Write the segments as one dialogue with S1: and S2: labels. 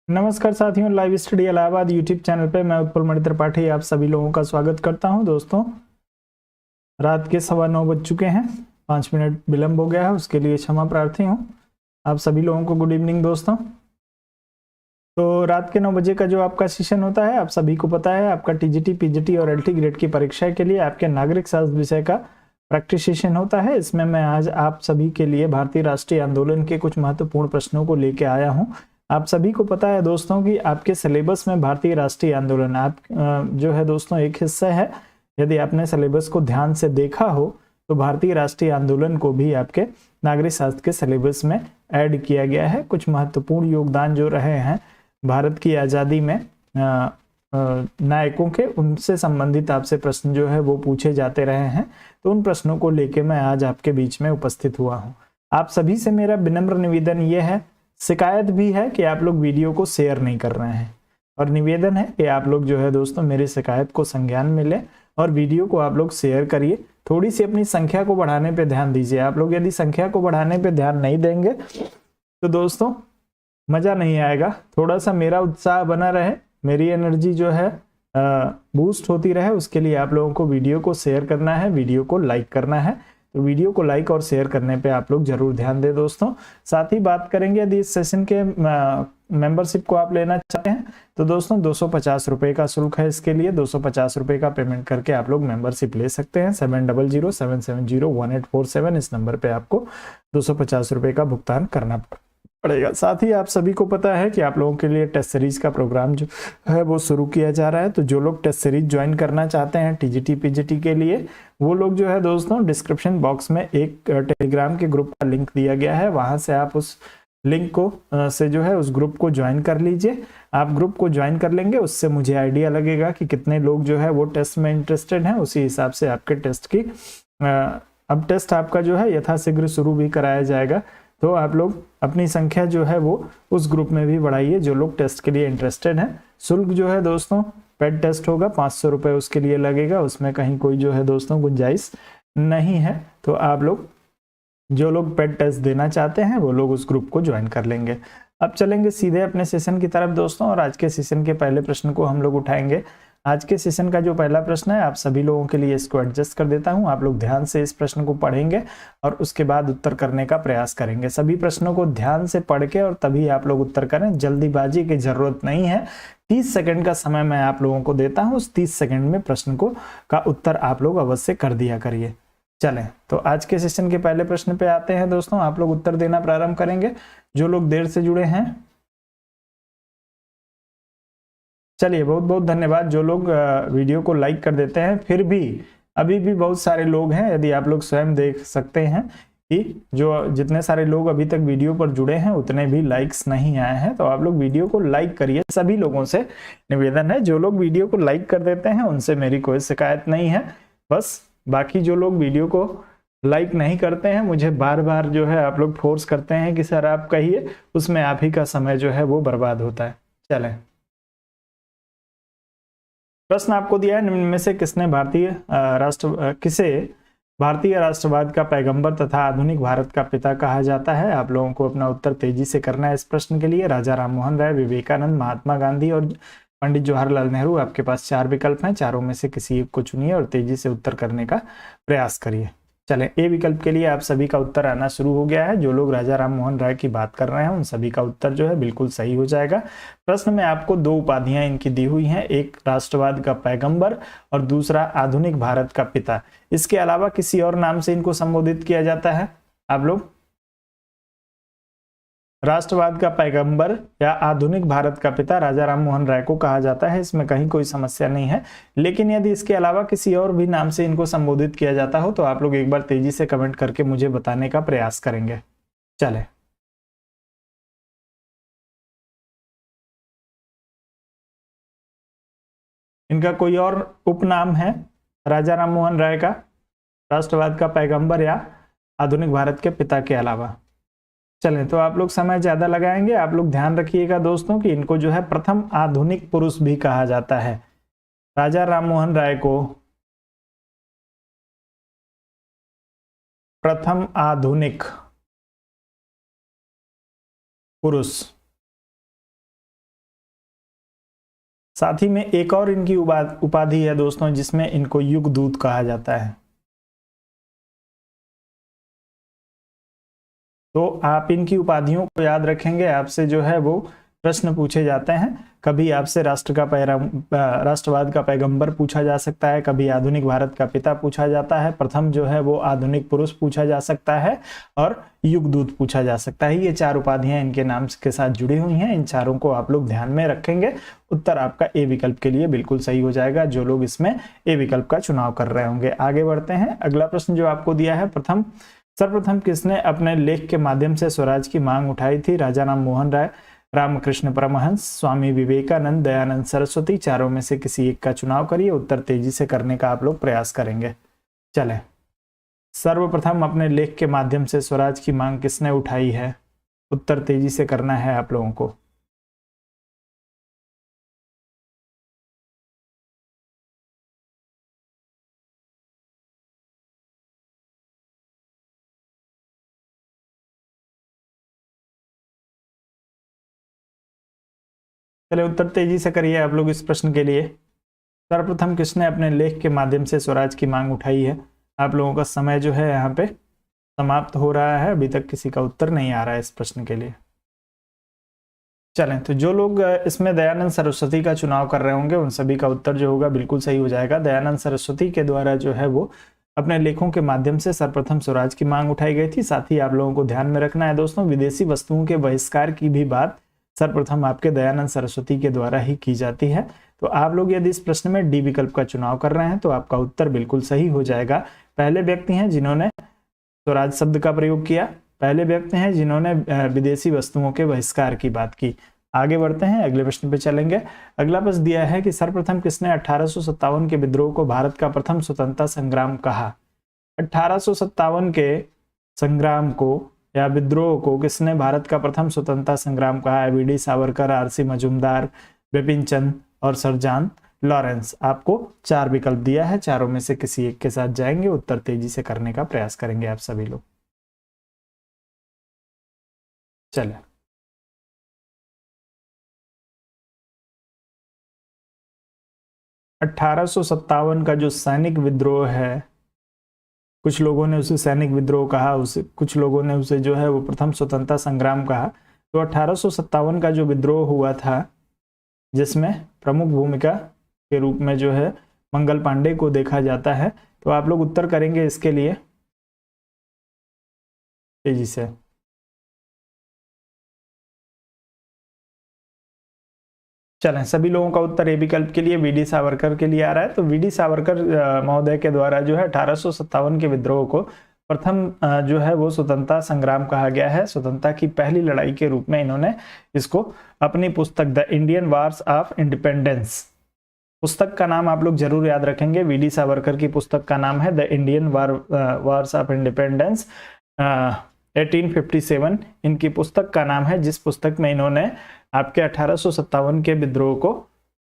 S1: नमस्कार साथियों, live study Allahabad YouTube channel पे मैं उत्पल मणि त्रिपाठी आप सभी लोगों का स्वागत करता हूं। दोस्तों, रात के 9:15 बज चुके हैं, 5 मिनट विलंब हो गया है, उसके लिए क्षमा प्रार्थी हूं। आप सभी लोगों को गुड इवनिंग दोस्तों। तो रात के 9 बजे का जो आपका सेशन होता है, आप सभी को पता है, आपका टीजीटी, पीजीटी और एलटी ग्रेड की परीक्षा के लिए आपके नागरिक शास्त्र विषय का प्रैक्टिस सेशन होता है। इसमें मैं आज आप सभी के लिए भारतीय राष्ट्रीय आंदोलन के कुछ महत्वपूर्ण प्रश्नों को लेके आया हूं। आप सभी को पता है दोस्तों कि आपके सिलेबस में भारतीय राष्ट्रीय आंदोलन आप जो है दोस्तों एक हिस्सा है। यदि आपने सिलेबस को ध्यान से देखा हो तो भारतीय राष्ट्रीय आंदोलन को भी आपके नागरिक शास्त्र के सिलेबस में ऐड किया गया है। कुछ महत्वपूर्ण योगदान जो रहे हैं भारत की आज़ादी में नायकों के, उनसे संबंधित आपसे प्रश्न जो है वो पूछे जाते रहे हैं। तो उन प्रश्नों को लेके मैं आज आपके बीच में उपस्थित हुआ हूँ। आप सभी से मेरा विनम्र निवेदन ये है, शिकायत भी है कि आप लोग वीडियो को शेयर नहीं कर रहे हैं, और निवेदन है कि आप लोग जो है दोस्तों मेरी शिकायत को संज्ञान में लें और वीडियो को आप लोग शेयर करिए। थोड़ी सी अपनी संख्या को बढ़ाने पे ध्यान दीजिए। आप लोग यदि संख्या को बढ़ाने पे ध्यान नहीं देंगे तो दोस्तों मजा नहीं आएगा। थोड़ा सा मेरा उत्साह बना रहे, मेरी एनर्जी जो है बूस्ट होती रहे, उसके लिए आप लोगों को वीडियो को शेयर करना है, वीडियो को लाइक करना है। तो वीडियो को लाइक और शेयर करने पे आप लोग जरूर ध्यान दें दोस्तों। साथ ही बात करेंगे, यदि इस सेशन के मेंबरशिप को आप लेना चाहते हैं तो दोस्तों 250 रुपए का शुल्क है। इसके लिए 250 रुपए का पेमेंट करके आप लोग मेंबरशिप ले सकते हैं। 7007701847 इस नंबर पे आपको 250 रुपए का भुगतान करना पड़ेगा। साथ ही आप सभी को पता है कि आप लोगों के लिए टेस्ट सीरीज का प्रोग्राम जो है वो शुरू किया जा रहा है। तो जो लोग टेस्ट सीरीज ज्वाइन करना चाहते हैं टीजीटी पीजीटी के लिए, वो लोग जो है दोस्तों डिस्क्रिप्शन बॉक्स में एक टेलीग्राम के ग्रुप का लिंक दिया गया है, वहां से आप उस लिंक को से जो है उस ग्रुप को ज्वाइन कर लीजिए। आप ग्रुप को ज्वाइन कर लेंगे, उससे मुझे आइडिया लगेगा कि कितने लोग जो है वो टेस्ट में इंटरेस्टेड हैं। उसी हिसाब से आपके टेस्ट की अब टेस्ट आपका जो है यथाशीघ्र शुरू भी कराया जाएगा। तो आप लोग अपनी संख्या जो है वो उस ग्रुप में भी बढ़ाइए जो लोग टेस्ट के लिए इंटरेस्टेड हैं। शुल्क जो है दोस्तों पेड टेस्ट होगा, 500 रुपये उसके लिए लगेगा, उसमें कहीं कोई जो है दोस्तों गुंजाइश नहीं है। तो आप लोग जो लोग पेड टेस्ट देना चाहते हैं वो लोग उस ग्रुप को ज्वाइन कर लेंगे। अब चलेंगे सीधे अपने सेशन की तरफ दोस्तों, और आज के सेशन के पहले प्रश्न को हम लोग उठाएंगे। आज के सेशन का जो पहला प्रश्न है, आप सभी लोगों के लिए इसको एडजस्ट कर देता हूं। आप लोग ध्यान से इस प्रश्न को पढ़ेंगे और उसके बाद उत्तर करने का प्रयास करेंगे। सभी प्रश्नों को ध्यान से पढ़ के और तभी आप लोग उत्तर करें, जल्दीबाजी की जरूरत नहीं है। 30 सेकंड का समय मैं आप लोगों को देता हूं, उस 30 सेकंड में प्रश्न को का उत्तर आप लोग अवश्य कर दिया करिए। चलें तो आज के सेशन के पहले प्रश्न पे आते हैं दोस्तों। आप लोग उत्तर देना प्रारंभ करेंगे जो लोग देर से जुड़े हैं। चलिए, बहुत बहुत धन्यवाद जो लोग वीडियो को लाइक कर देते हैं। फिर भी अभी भी बहुत सारे लोग हैं, यदि आप लोग स्वयं देख सकते हैं कि जो जितने सारे लोग अभी तक वीडियो पर जुड़े हैं उतने भी लाइक्स नहीं आए हैं। तो आप लोग वीडियो को लाइक करिए। सभी लोगों से निवेदन है, जो लोग वीडियो को लाइक कर देते हैं उनसे मेरी कोई शिकायत नहीं है। बस बाकी जो लोग वीडियो को लाइक नहीं करते हैं, मुझे बार बार जो है आप लोग फोर्स करते हैं कि सर आप कहिए, उसमें आप ही का समय जो है वो बर्बाद होता है। चलें, प्रश्न आपको दिया है, निम्न में से किसे भारतीय राष्ट्रवाद का पैगंबर तथा आधुनिक भारत का पिता कहा जाता है। आप लोगों को अपना उत्तर तेजी से करना है इस प्रश्न के लिए। राजा राममोहन राय, विवेकानंद, महात्मा गांधी और पंडित जवाहरलाल नेहरू। आपके पास 4 विकल्प हैं, चारों में से किसी एक को चुनिए और तेजी से उत्तर करने का प्रयास करिए। चलें, ए विकल्प के लिए आप सभी का उत्तर आना शुरू हो गया है। जो लोग राजा राममोहन राय की बात कर रहे हैं उन सभी का उत्तर जो है बिल्कुल सही हो जाएगा। प्रश्न में आपको 2 उपाधियां इनकी दी हुई हैं, एक राष्ट्रवाद का पैगंबर और दूसरा आधुनिक भारत का पिता। इसके अलावा किसी और नाम से इनको संबोधित किया जाता है। आप लोग राष्ट्रवाद का पैगंबर या आधुनिक भारत का पिता राजा राममोहन राय को कहा जाता है, इसमें कहीं कोई समस्या नहीं है। लेकिन यदि इसके अलावा किसी और भी नाम से इनको संबोधित किया जाता हो तो आप लोग एक बार तेजी से कमेंट करके मुझे बताने का प्रयास करेंगे। चले, इनका कोई और उपनाम है राजा राममोहन राय का, राष्ट्रवाद का पैगंबर या आधुनिक भारत के पिता के अलावा? चलें, तो आप लोग समय ज्यादा लगाएंगे। आप लोग ध्यान रखिएगा दोस्तों कि इनको जो है प्रथम आधुनिक पुरुष भी कहा जाता है। राजा राममोहन राय को प्रथम आधुनिक पुरुष साथ ही में एक और इनकी उपाधि है दोस्तों, जिसमें इनको युगदूत कहा जाता है। तो आप इनकी उपाधियों को याद रखेंगे, आपसे जो है वो प्रश्न पूछे जाते हैं। कभी आपसे राष्ट्रवाद का पैगंबर पूछा जा सकता है, कभी आधुनिक भारत का पिता पूछा जाता है, प्रथम जो है वो आधुनिक पुरुष पूछा जा सकता है, और युगदूत पूछा जा सकता है। ये 4 उपाधियां इनके नाम के साथ जुड़ी हुई हैं। इन चारों को आप लोग ध्यान में रखेंगे। उत्तर आपका ए विकल्प के लिए बिल्कुल सही हो जाएगा, जो लोग इसमें ए विकल्प का चुनाव कर रहे होंगे। आगे बढ़ते हैं। अगला प्रश्न जो आपको दिया है, सर्वप्रथम किसने अपने लेख के माध्यम से स्वराज की मांग उठाई थी? राजा राम मोहन राय, रामकृष्ण परमहंस, स्वामी विवेकानंद, दयानंद सरस्वती। चारों में से किसी एक का चुनाव करिए। उत्तर तेजी से करने का आप लोग प्रयास करेंगे। चलें, सर्वप्रथम अपने लेख के माध्यम से स्वराज की मांग किसने उठाई है? उत्तर तेजी से करना है आप लोगों को। चलिए, उत्तर तेजी से करिए आप लोग इस प्रश्न के लिए। सर्वप्रथम किसने अपने लेख के माध्यम से स्वराज की मांग उठाई है? आप लोगों का समय जो है यहाँ पे समाप्त हो रहा है। अभी तक किसी का उत्तर नहीं आ रहा है इस प्रश्न के लिए। चलें, तो जो लोग इसमें दयानंद सरस्वती का चुनाव कर रहे होंगे, उन सभी का उत्तर जो होगा बिल्कुल सही हो जाएगा। दयानंद सरस्वती के द्वारा जो है वो अपने लेखों के माध्यम से सर्वप्रथम स्वराज की मांग उठाई गई थी। साथ ही आप लोगों को ध्यान में रखना है दोस्तों, विदेशी वस्तुओं के बहिष्कार की भी बात सर्वप्रथम आपके दयानंद सरस्वती के द्वारा ही की जाती है। तो आप लोग यदि इस प्रश्न में डी विकल्प का चुनाव कर रहे हैं तो आपका उत्तर बिल्कुल सही हो जाएगा। पहले व्यक्ति हैं जिन्होंने स्वराज शब्द का प्रयोग किया, पहले व्यक्ति हैं जिन्होंने विदेशी वस्तुओं के बहिष्कार की बात की। आगे बढ़ते हैं, अगले प्रश्न पे चलेंगे। अगला प्रश्न दिया है कि सर्वप्रथम किसने 1857 के विद्रोह को भारत का प्रथम स्वतंत्रता संग्राम कहा? 1857 के संग्राम को या विद्रोह को किसने भारत का प्रथम स्वतंत्रता संग्राम कहा है? वीडी सावरकर, आरसी मजूमदार, बिपिन चंद्र और सर जॉन लॉरेंस। आपको 4 विकल्प दिया है, चारों में से किसी एक के साथ जाएंगे। उत्तर तेजी से करने का प्रयास करेंगे आप सभी लोग। चले, 1857 का जो सैनिक विद्रोह है, कुछ लोगों ने उसे सैनिक विद्रोह कहा, उसे कुछ लोगों ने उसे जो है वो प्रथम स्वतंत्रता संग्राम कहा। तो 1857 का जो विद्रोह हुआ था, जिसमें प्रमुख भूमिका के रूप में जो है मंगल पांडे को देखा जाता है, तो आप लोग उत्तर करेंगे इसके लिए तेजी से। चलें, सभी लोगों का उत्तर ए विकल्प के लिए वीडी सावरकर के लिए आ रहा है। तो वीडी सावरकर महोदय के द्वारा जो है 1857 के विद्रोह को प्रथम जो है वो स्वतंत्रता संग्राम कहा गया है। स्वतंत्रता की पहली लड़ाई के रूप में इन्होंने इसको अपनी पुस्तक the Indian wars of independence, पुस्तक का नाम आप लोग जरूर याद रखेंगे। वीडी सावरकर की पुस्तक का नाम है the Indian wars of independence 1857 इनकी पुस्तक का नाम है, जिस पुस्तक में इन्होंने आपके 1857 के विद्रोह को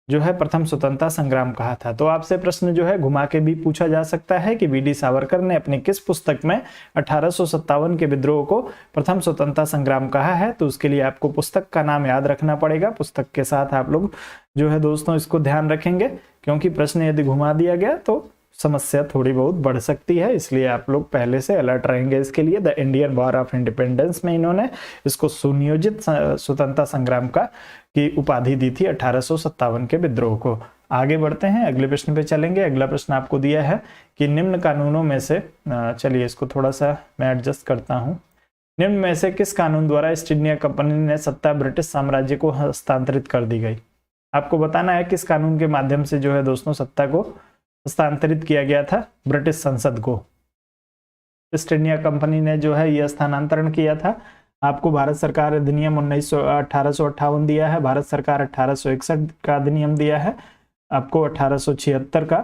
S1: जो है प्रथम स्वतंत्रता संग्राम कहा था। तो आपसे प्रश्न जो है घुमा के भी पूछा जा सकता है कि वीडी सावरकर ने अपनी किस पुस्तक में 1857 के विद्रोह को प्रथम स्वतंत्रता संग्राम कहा है? तो उसके लिए आपको पुस्तक का नाम याद रखना पड़ेगा। पुस्तक के साथ आप लोग जो है दोस्तों इसको ध्यान रखेंगे, क्योंकि प्रश्न यदि घुमा दिया गया तो समस्या थोड़ी बहुत बढ़ सकती है, इसलिए आप लोग पहले से अलर्ट रहेंगे इसके लिए। The Indian war of independence में इन्होंने इसको सुनियोजित स्वतंत्रता संग्राम का की उपाधि दी थी 1857 के विद्रोह को। आगे बढ़ते हैं, अगले प्रश्न पे चलेंगे। अगला प्रश्न आपको दिया है कि निम्न कानूनों में से, चलिए इसको थोड़ा सा मैं एडजस्ट करता हूँ, निम्न में से किस कानून द्वारा ईस्ट इंडिया कंपनी ने सत्ता ब्रिटिश साम्राज्य को हस्तांतरित कर दी गई? आपको बताना है किस कानून के माध्यम से जो है दोस्तों सत्ता को हस्तांतरित किया गया था ब्रिटिश संसद को। ईस्ट इंडिया कंपनी ने जो है यह स्थानांतरण किया था। आपको भारत सरकार अधिनियम 1858 दिया है, भारत सरकार 1861 का अधिनियम दिया है, आपको 1876 का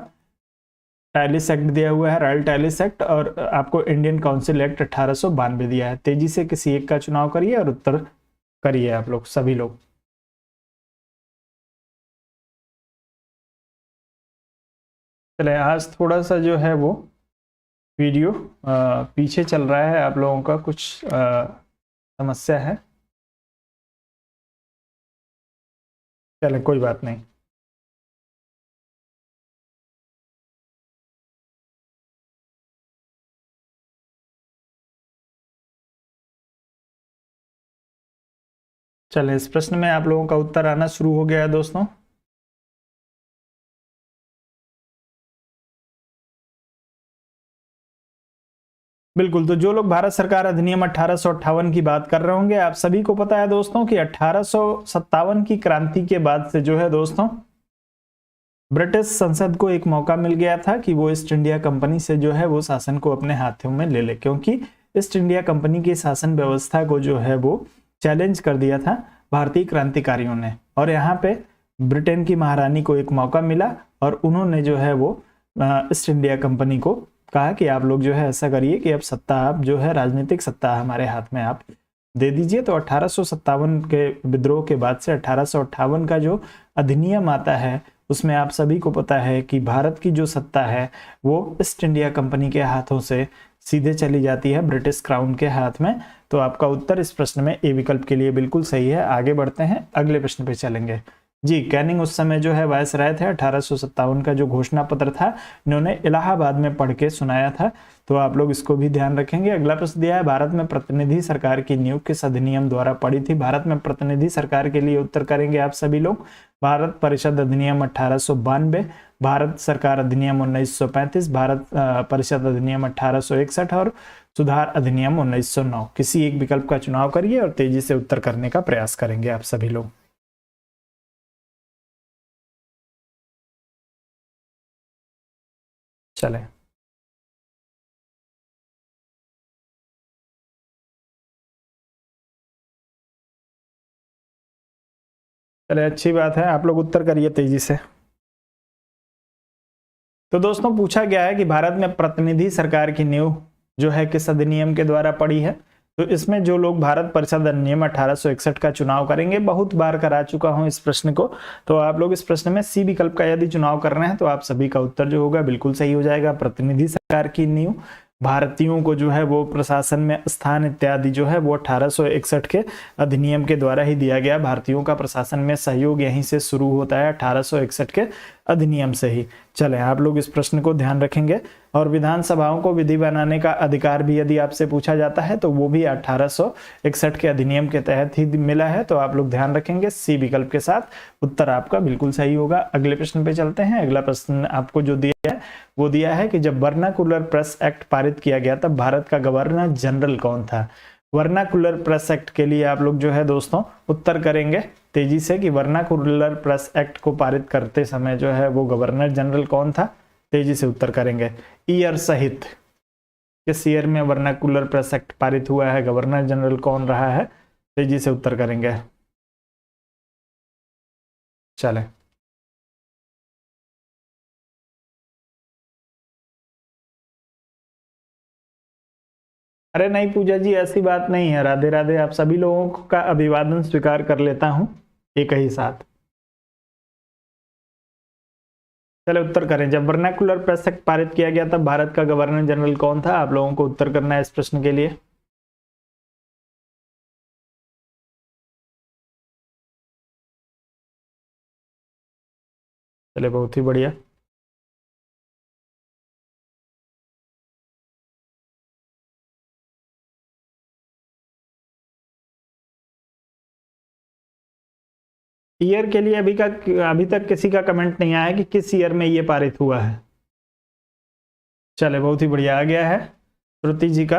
S1: टैलिस एक्ट दिया हुआ है, रॉयल टैलिस एक्ट, और आपको इंडियन काउंसिल एक्ट 1892 दिया है। तेजी से किसी एक का चुनाव करिए और उत्तर करिए आप लोग सभी लोग। चले, आज थोड़ा सा जो है वो वीडियो पीछे चल रहा है, आप लोगों का कुछ समस्या है। चले, कोई बात नहीं। चले, इस प्रश्न में आप लोगों का उत्तर आना शुरू हो गया है दोस्तों। बिल्कुल, तो जो लोग भारत सरकार अधिनियम 1858 की बात कर रहे होंगे, आप सभी को पता है दोस्तों कि 1857 की क्रांति के बाद से जो है दोस्तों ब्रिटिश संसद को एक मौका मिल गया था कि वो ईस्ट इंडिया कंपनी से जो है वो शासन को अपने हाथों में ले ले, क्योंकि ईस्ट इंडिया कंपनी की शासन व्यवस्था को जो है वो चैलेंज कर दिया था भारतीय क्रांतिकारियों ने। और यहाँ पे ब्रिटेन की महारानी को एक मौका मिला और उन्होंने जो है वो ईस्ट इंडिया कंपनी को कहा कि आप लोग जो है ऐसा करिए कि अब सत्ता आप जो है राजनीतिक सत्ता हमारे हाथ में आप दे दीजिए। तो 1857 के विद्रोह के बाद से 1858 का जो अधिनियम आता है उसमें आप सभी को पता है कि भारत की जो सत्ता है वो ईस्ट इंडिया कंपनी के हाथों से सीधे चली जाती है ब्रिटिश क्राउन के हाथ में। तो आपका उत्तर इस प्रश्न में ए विकल्प के लिए बिल्कुल सही है। आगे बढ़ते हैं, अगले प्रश्न पे चलेंगे। जी, कैनिंग उस समय जो है वायसराय थे। 1857 का जो घोषणा पत्र था इन्होंने इलाहाबाद में पढ़ के सुनाया था, तो आप लोग इसको भी ध्यान रखेंगे। अगला प्रश्न दिया है, भारत में प्रतिनिधि सरकार की नींव किस अधिनियम द्वारा पड़ी थी? भारत में प्रतिनिधि सरकार के लिए उत्तर करेंगे आप सभी लोग। भारत परिषद अधिनियम 1892, भारत सरकार अधिनियम 1935, भारत परिषद अधिनियम 1861 और सुधार अधिनियम 1909। किसी एक विकल्प का चुनाव करिए और तेजी से उत्तर करने का प्रयास करेंगे आप सभी लोग। चले, चले अच्छी बात है, आप लोग उत्तर करिए तेजी से। तो दोस्तों पूछा गया है कि भारत में प्रतिनिधि सरकार की नींव जो है किस अधिनियम के द्वारा पड़ी है। तो इसमें जो लोग भारत परिषद अधिनियम 1861 का चुनाव करेंगे, बहुत बार करा चुका हूं इस प्रश्न को, तो आप लोग इस प्रश्न में सी विकल्प का यदि चुनाव कर रहे हैं तो आप सभी का उत्तर जो होगा बिल्कुल सही हो जाएगा। प्रतिनिधि सरकार की नींव, भारतीयों को जो है वो प्रशासन में स्थान इत्यादि जो है वो 1861 के अधिनियम के द्वारा ही दिया गया। भारतीयों का प्रशासन में सहयोग यहीं से शुरू होता है 1861 के अधिनियम से ही। चलें, आप लोग इस प्रश्न को ध्यान रखेंगे। और विधानसभाओं को विधि बनाने का अधिकार भी यदि आपसे पूछा जाता है तो वो भी 1861 के अधिनियम के तहत ही मिला है, तो आप लोग ध्यान रखेंगे सी विकल्प के साथ उत्तर आपका बिल्कुल सही होगा। अगले प्रश्न पे चलते हैं। अगला प्रश्न आपको जो दिया है वो दिया है कि जब वर्नाकुलर प्रेस एक्ट पारित किया गया तब भारत का गवर्नर जनरल कौन था? वर्नाकुलर प्रेस एक्ट के लिए आप लोग जो है दोस्तों उत्तर करेंगे तेजी से कि वर्नाकुलर प्रेस एक्ट को पारित करते समय जो है वो गवर्नर जनरल कौन था। तेजी से उत्तर करेंगे ईयर सहित, किस ईयर में वर्नाकुलर प्रेस एक्ट पारित हुआ है, गवर्नर जनरल कौन रहा है, तेजी से उत्तर करेंगे। चलें, अरे नहीं पूजा जी, ऐसी बात नहीं है। राधे राधे, आप सभी लोगों का अभिवादन स्वीकार कर लेता हूं एक ही साथ। चले उत्तर करें, जब वर्नाकुलर प्रेस एक्ट पारित किया गया तब भारत का गवर्नर जनरल कौन था? आप लोगों को उत्तर करना है इस प्रश्न के लिए। चले, बहुत ही बढ़िया। ईयर के लिए अभी तक किसी का कमेंट नहीं आया कि किस ईयर में ये पारित हुआ है। चले, बहुत ही बढ़िया, आ गया है श्रुति जी का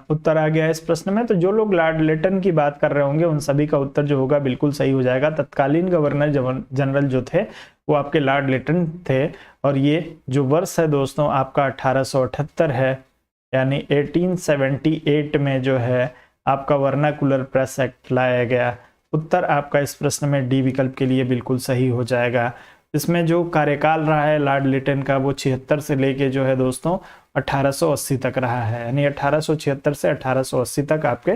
S1: उत्तर आ गया है इस प्रश्न में। तो जो लोग लॉर्ड लेटन की बात कर रहे होंगे उन सभी का उत्तर जो होगा बिल्कुल सही हो जाएगा। तत्कालीन गवर्नर जनरल जो थे वो आपके लॉर्ड लेटन थे। और ये जो वर्ष है दोस्तों आपका 1878 है, यानी 1878 में जो है आपका वर्नाकुलर प्रेस एक्ट लाया गया। उत्तर आपका इस प्रश्न में डी विकल्प के लिए बिल्कुल सही हो जाएगा। इसमें जो कार्यकाल रहा है लॉर्ड लिटन का वो 76 से लेके जो है दोस्तों 1880 तक रहा है, यानी 1876 से 1880 तक आपके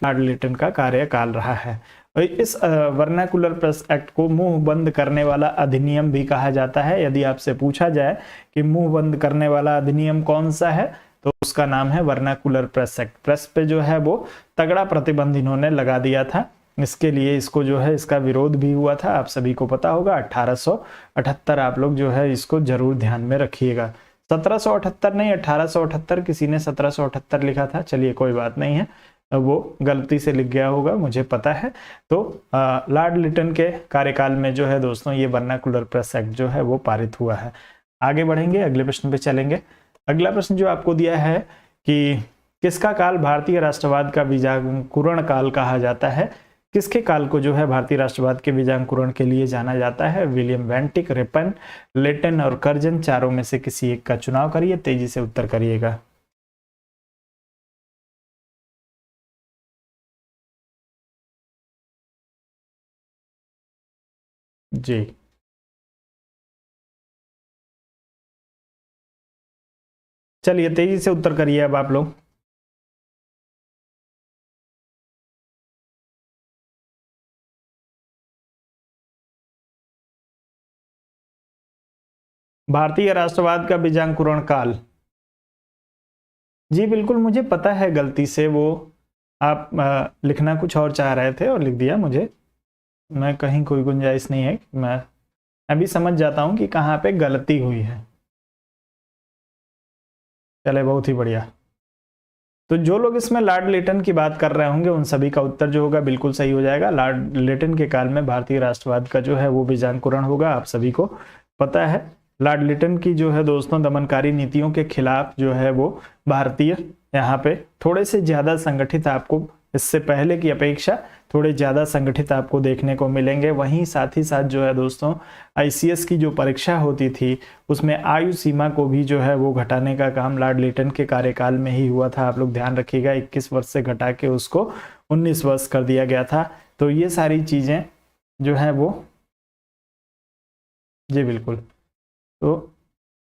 S1: लॉर्ड लिटन का कार्यकाल रहा है। और इस वर्नाकुलर प्रेस एक्ट को मुंह बंद करने वाला अधिनियम भी कहा जाता है। यदि आपसे पूछा जाए कि मुंह बंद करने वाला अधिनियम कौन सा है तो उसका नाम है वर्नाकुलर प्रेस एक्ट। प्रेस पे जो है वो तगड़ा प्रतिबंध इन्होंने लगा दिया था। इसके लिए इसको जो है इसका विरोध भी हुआ था, आप सभी को पता होगा 1878। आप लोग जो है इसको जरूर ध्यान में रखिएगा। 1778 नहीं 1878, किसी ने 1778 लिखा था, चलिए कोई बात नहीं है। वो गलती से लिख गया होगा, मुझे पता है। तो लॉर्ड लिटन के कार्यकाल में जो है दोस्तों ये वर्नाकुलर प्रेस एक्ट जो है वो पारित हुआ है। आगे बढ़ेंगे, अगले प्रश्न पे चलेंगे। अगला प्रश्न जो आपको दिया है कि किसका काल भारतीय राष्ट्रवाद का बीजांकुरण काल कहा जाता है? किसके काल को जो है भारतीय राष्ट्रवाद के बीजांकुरण के लिए जाना जाता है? विलियम वेंटिक, रिपन, लेटन और कर्जन, चारों में से किसी एक का चुनाव करिए, तेजी से उत्तर करिएगा। जी, चलिए तेजी से उत्तर करिए अब आप लोग। भारतीय राष्ट्रवाद का बीजांकुरण काल। जी बिल्कुल, मुझे पता है, गलती से वो आप लिखना कुछ और चाह रहे थे और लिख दिया। मुझे मैं कहीं कोई गुंजाइश नहीं है, मैं अभी समझ जाता हूं कि कहाँ पे गलती हुई है। चले, बहुत ही बढ़िया। तो जो लोग इसमें लॉर्ड लिटन की बात कर रहे होंगे उन सभी का उत्तर जो होगा बिल्कुल सही हो जाएगा। लॉर्ड लिटन के काल में भारतीय राष्ट्रवाद का जो है वो बीजांकुरण होगा, आप सभी को पता है। लॉर्ड लिटन की जो है दोस्तों दमनकारी नीतियों के खिलाफ जो है वो भारतीय यहाँ पे थोड़े से ज्यादा संगठित, आपको इससे पहले की अपेक्षा थोड़े ज्यादा संगठित आपको देखने को मिलेंगे। वहीं साथ ही साथ जो है दोस्तों आईसीएस की जो परीक्षा होती थी उसमें आयु सीमा को भी जो है वो घटाने का काम लॉर्ड लिटन के कार्यकाल में ही हुआ था। आप लोग ध्यान रखिएगा, 21 वर्ष से घटा के उसको 19 वर्ष कर दिया गया था। तो ये सारी चीजें जो है वो, जी बिल्कुल। तो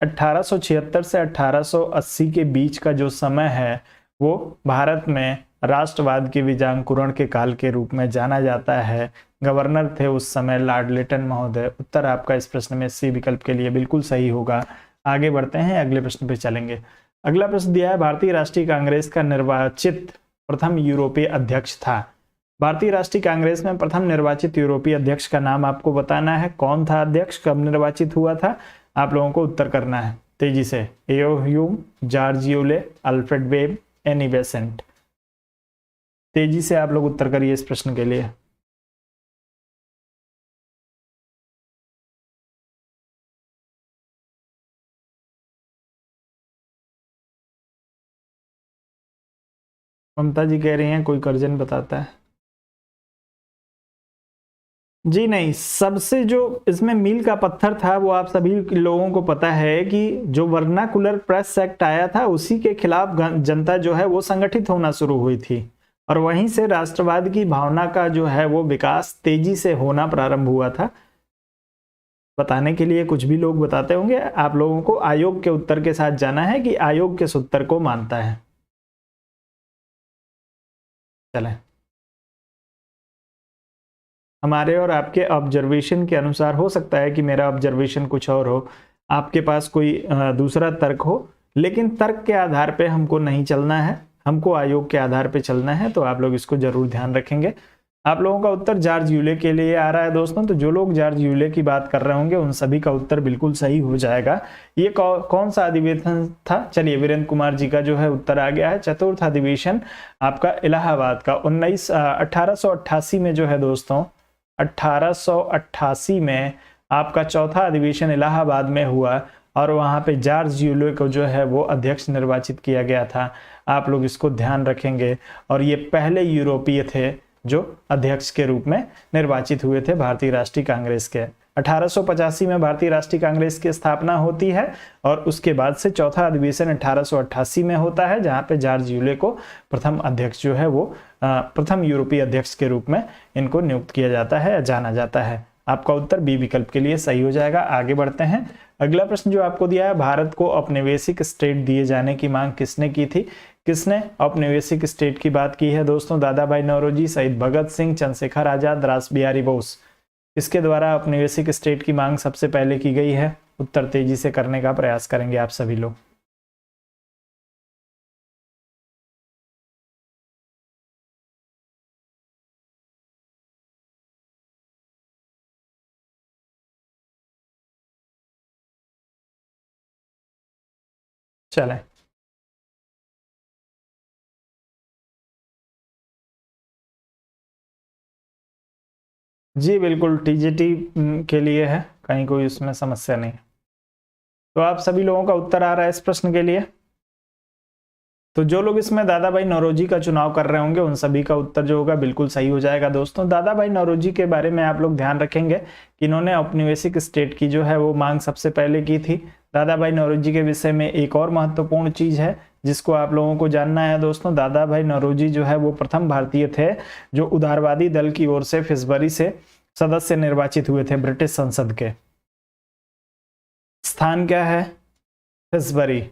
S1: 1876 से 1880 के बीच का जो समय है वो भारत में राष्ट्रवाद के बीजांकुरण के काल के रूप में जाना जाता है। गवर्नर थे उस समय लॉर्ड लिटन महोदय। उत्तर आपका इस प्रश्न में सी विकल्प के लिए बिल्कुल सही होगा। आगे बढ़ते हैं, अगले प्रश्न पे चलेंगे। अगला प्रश्न दिया है, भारतीय राष्ट्रीय कांग्रेस का निर्वाचित प्रथम यूरोपीय अध्यक्ष था। भारतीय राष्ट्रीय कांग्रेस में प्रथम निर्वाचित यूरोपीय अध्यक्ष का नाम आपको बताना है। कौन था अध्यक्ष, कब निर्वाचित हुआ था, आप लोगों को उत्तर करना है तेजी से। A O Hume, George Yule, Alfred Webb, Annie Besant. तेजी से आप लोग उत्तर करिए इस प्रश्न के लिए। ममता जी कह रही हैं कोई कर्जन बताता है। जी नहीं, सबसे जो इसमें मील का पत्थर था वो आप सभी लोगों को पता है कि जो वर्नाकुलर प्रेस एक्ट आया था उसी के खिलाफ जनता जो है वो संगठित होना शुरू हुई थी और वहीं से राष्ट्रवाद की भावना का जो है वो विकास तेजी से होना प्रारंभ हुआ था। बताने के लिए कुछ भी लोग बताते होंगे, आप लोगों को आयोग के उत्तर के साथ जाना है कि आयोग किस उत्तर को मानता है। चलें, हमारे और आपके ऑब्जर्वेशन के अनुसार, हो सकता है कि मेरा ऑब्जर्वेशन कुछ और हो, आपके पास कोई दूसरा तर्क हो, लेकिन तर्क के आधार पे हमको नहीं चलना है, हमको आयोग के आधार पे चलना है। तो आप लोग इसको जरूर ध्यान रखेंगे। आप लोगों का उत्तर जॉर्ज यूले के लिए आ रहा है दोस्तों। तो जो लोग जॉर्ज यूले की बात कर रहे होंगे उन सभी का उत्तर बिल्कुल सही हो जाएगा। ये कौन सा अधिवेशन था? चलिए, वीरेंद्र कुमार जी का जो है उत्तर आ गया है। चतुर्थ अधिवेशन आपका इलाहाबाद का 1888 में जो है दोस्तों, 1888 में आपका चौथा अधिवेशन इलाहाबाद में हुआ और वहां पे जॉर्ज यूले को जो है वो अध्यक्ष निर्वाचित किया गया था। आप लोग इसको ध्यान रखेंगे। और ये पहले यूरोपीय थे जो अध्यक्ष के रूप में निर्वाचित हुए थे भारतीय राष्ट्रीय कांग्रेस के। 1885 में भारतीय राष्ट्रीय कांग्रेस की स्थापना होती है और उसके बाद से चौथा अधिवेशन 1888 में होता है जहां पे जॉर्ज यूले को प्रथम अध्यक्ष जो है वो प्रथम यूरोपीय अध्यक्ष के रूप में इनको नियुक्त किया जाता है या जाना जाता है। आपका उत्तर बी विकल्प के लिए सही हो जाएगा। आगे बढ़ते हैं। अगला प्रश्न जो आपको दिया है, भारत को औपनिवेशिक स्टेट दिए जाने की मांग किसने की थी? किसने औपनिवेशिक स्टेट की बात की है दोस्तों? दादा भाई नौरोजी, शहीद भगत सिंह, चंद्रशेखर आजाद, रास बिहारी बोस। इसके द्वारा औपनिवेशिक स्टेट की मांग सबसे पहले की गई है? उत्तर तेजी से करने का प्रयास करेंगे आप सभी लोग। चलें, जी बिल्कुल, टीजीटी के लिए है, कहीं कोई उसमें समस्या नहीं है। तो आप सभी लोगों का उत्तर आ रहा है इस प्रश्न के लिए। तो जो लोग इसमें दादा भाई नौरोजी का चुनाव कर रहे होंगे उन सभी का उत्तर जो होगा बिल्कुल सही हो जाएगा। दोस्तों, दादा भाई नौरोजी के बारे में आप लोग ध्यान रखेंगे कि इन्होंने औपनिवेशिक स्टेट की जो है वो मांग सबसे पहले की थी। दादा भाई नौरोजी के विषय में एक और महत्वपूर्ण चीज है जिसको आप लोगों को जानना है दोस्तों। दादा भाई नौरोजी जो है वो प्रथम भारतीय थे जो उदारवादी दल की ओर से फिसबरी से सदस्य निर्वाचित हुए थे ब्रिटिश संसद के। स्थान क्या है? फिसबरी।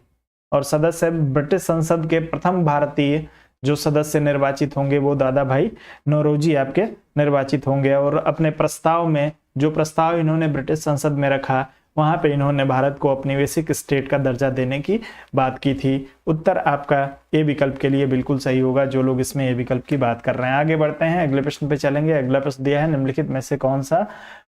S1: और सदस्य ब्रिटिश संसद के प्रथम भारतीय जो सदस्य निर्वाचित होंगे वो दादा भाई नौरोजी आपके निर्वाचित होंगे। और अपने प्रस्ताव में जो प्रस्ताव इन्होंने ब्रिटिश संसद में रखा वहां पे इन्होंने भारत को औपनिवेशिक स्टेट का दर्जा देने की बात की थी। उत्तर आपका ए विकल्प के लिए बिल्कुल सही होगा जो लोग इसमें ए विकल्प की बात कर रहे हैं। आगे बढ़ते हैं, अगले प्रश्न पे चलेंगे। अगला प्रश्न दिया है, निम्नलिखित में से कौन सा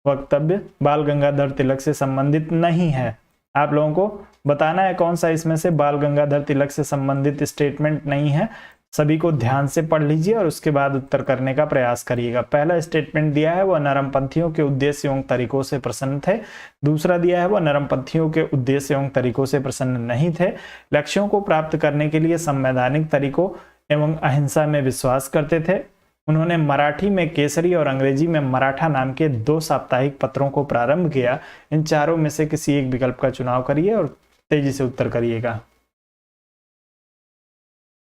S1: वक्तव्य बाल गंगाधर तिलक से संबंधित नहीं है? आप लोगों को बताना है कौन सा इसमें से बाल गंगाधर तिलक से संबंधित स्टेटमेंट नहीं है। सभी को ध्यान से पढ़ लीजिए और उसके बाद उत्तर करने का प्रयास करिएगा। पहला स्टेटमेंट दिया है वह नरमपंथियों के उद्देश्य एवं तरीकों से प्रसन्न थे। दूसरा दिया है वह नरमपंथियों के उद्देश्य एवं तरीकों से प्रसन्न नहीं थे। लक्ष्यों को प्राप्त करने के लिए संवैधानिक तरीकों एवं अहिंसा में विश्वास करते थे। उन्होंने मराठी में केसरी और अंग्रेजी में मराठा नाम के 2 साप्ताहिक पत्रों को प्रारंभ किया। इन चारों में से किसी एक विकल्प का चुनाव करिए और तेजी से उत्तर करिएगा।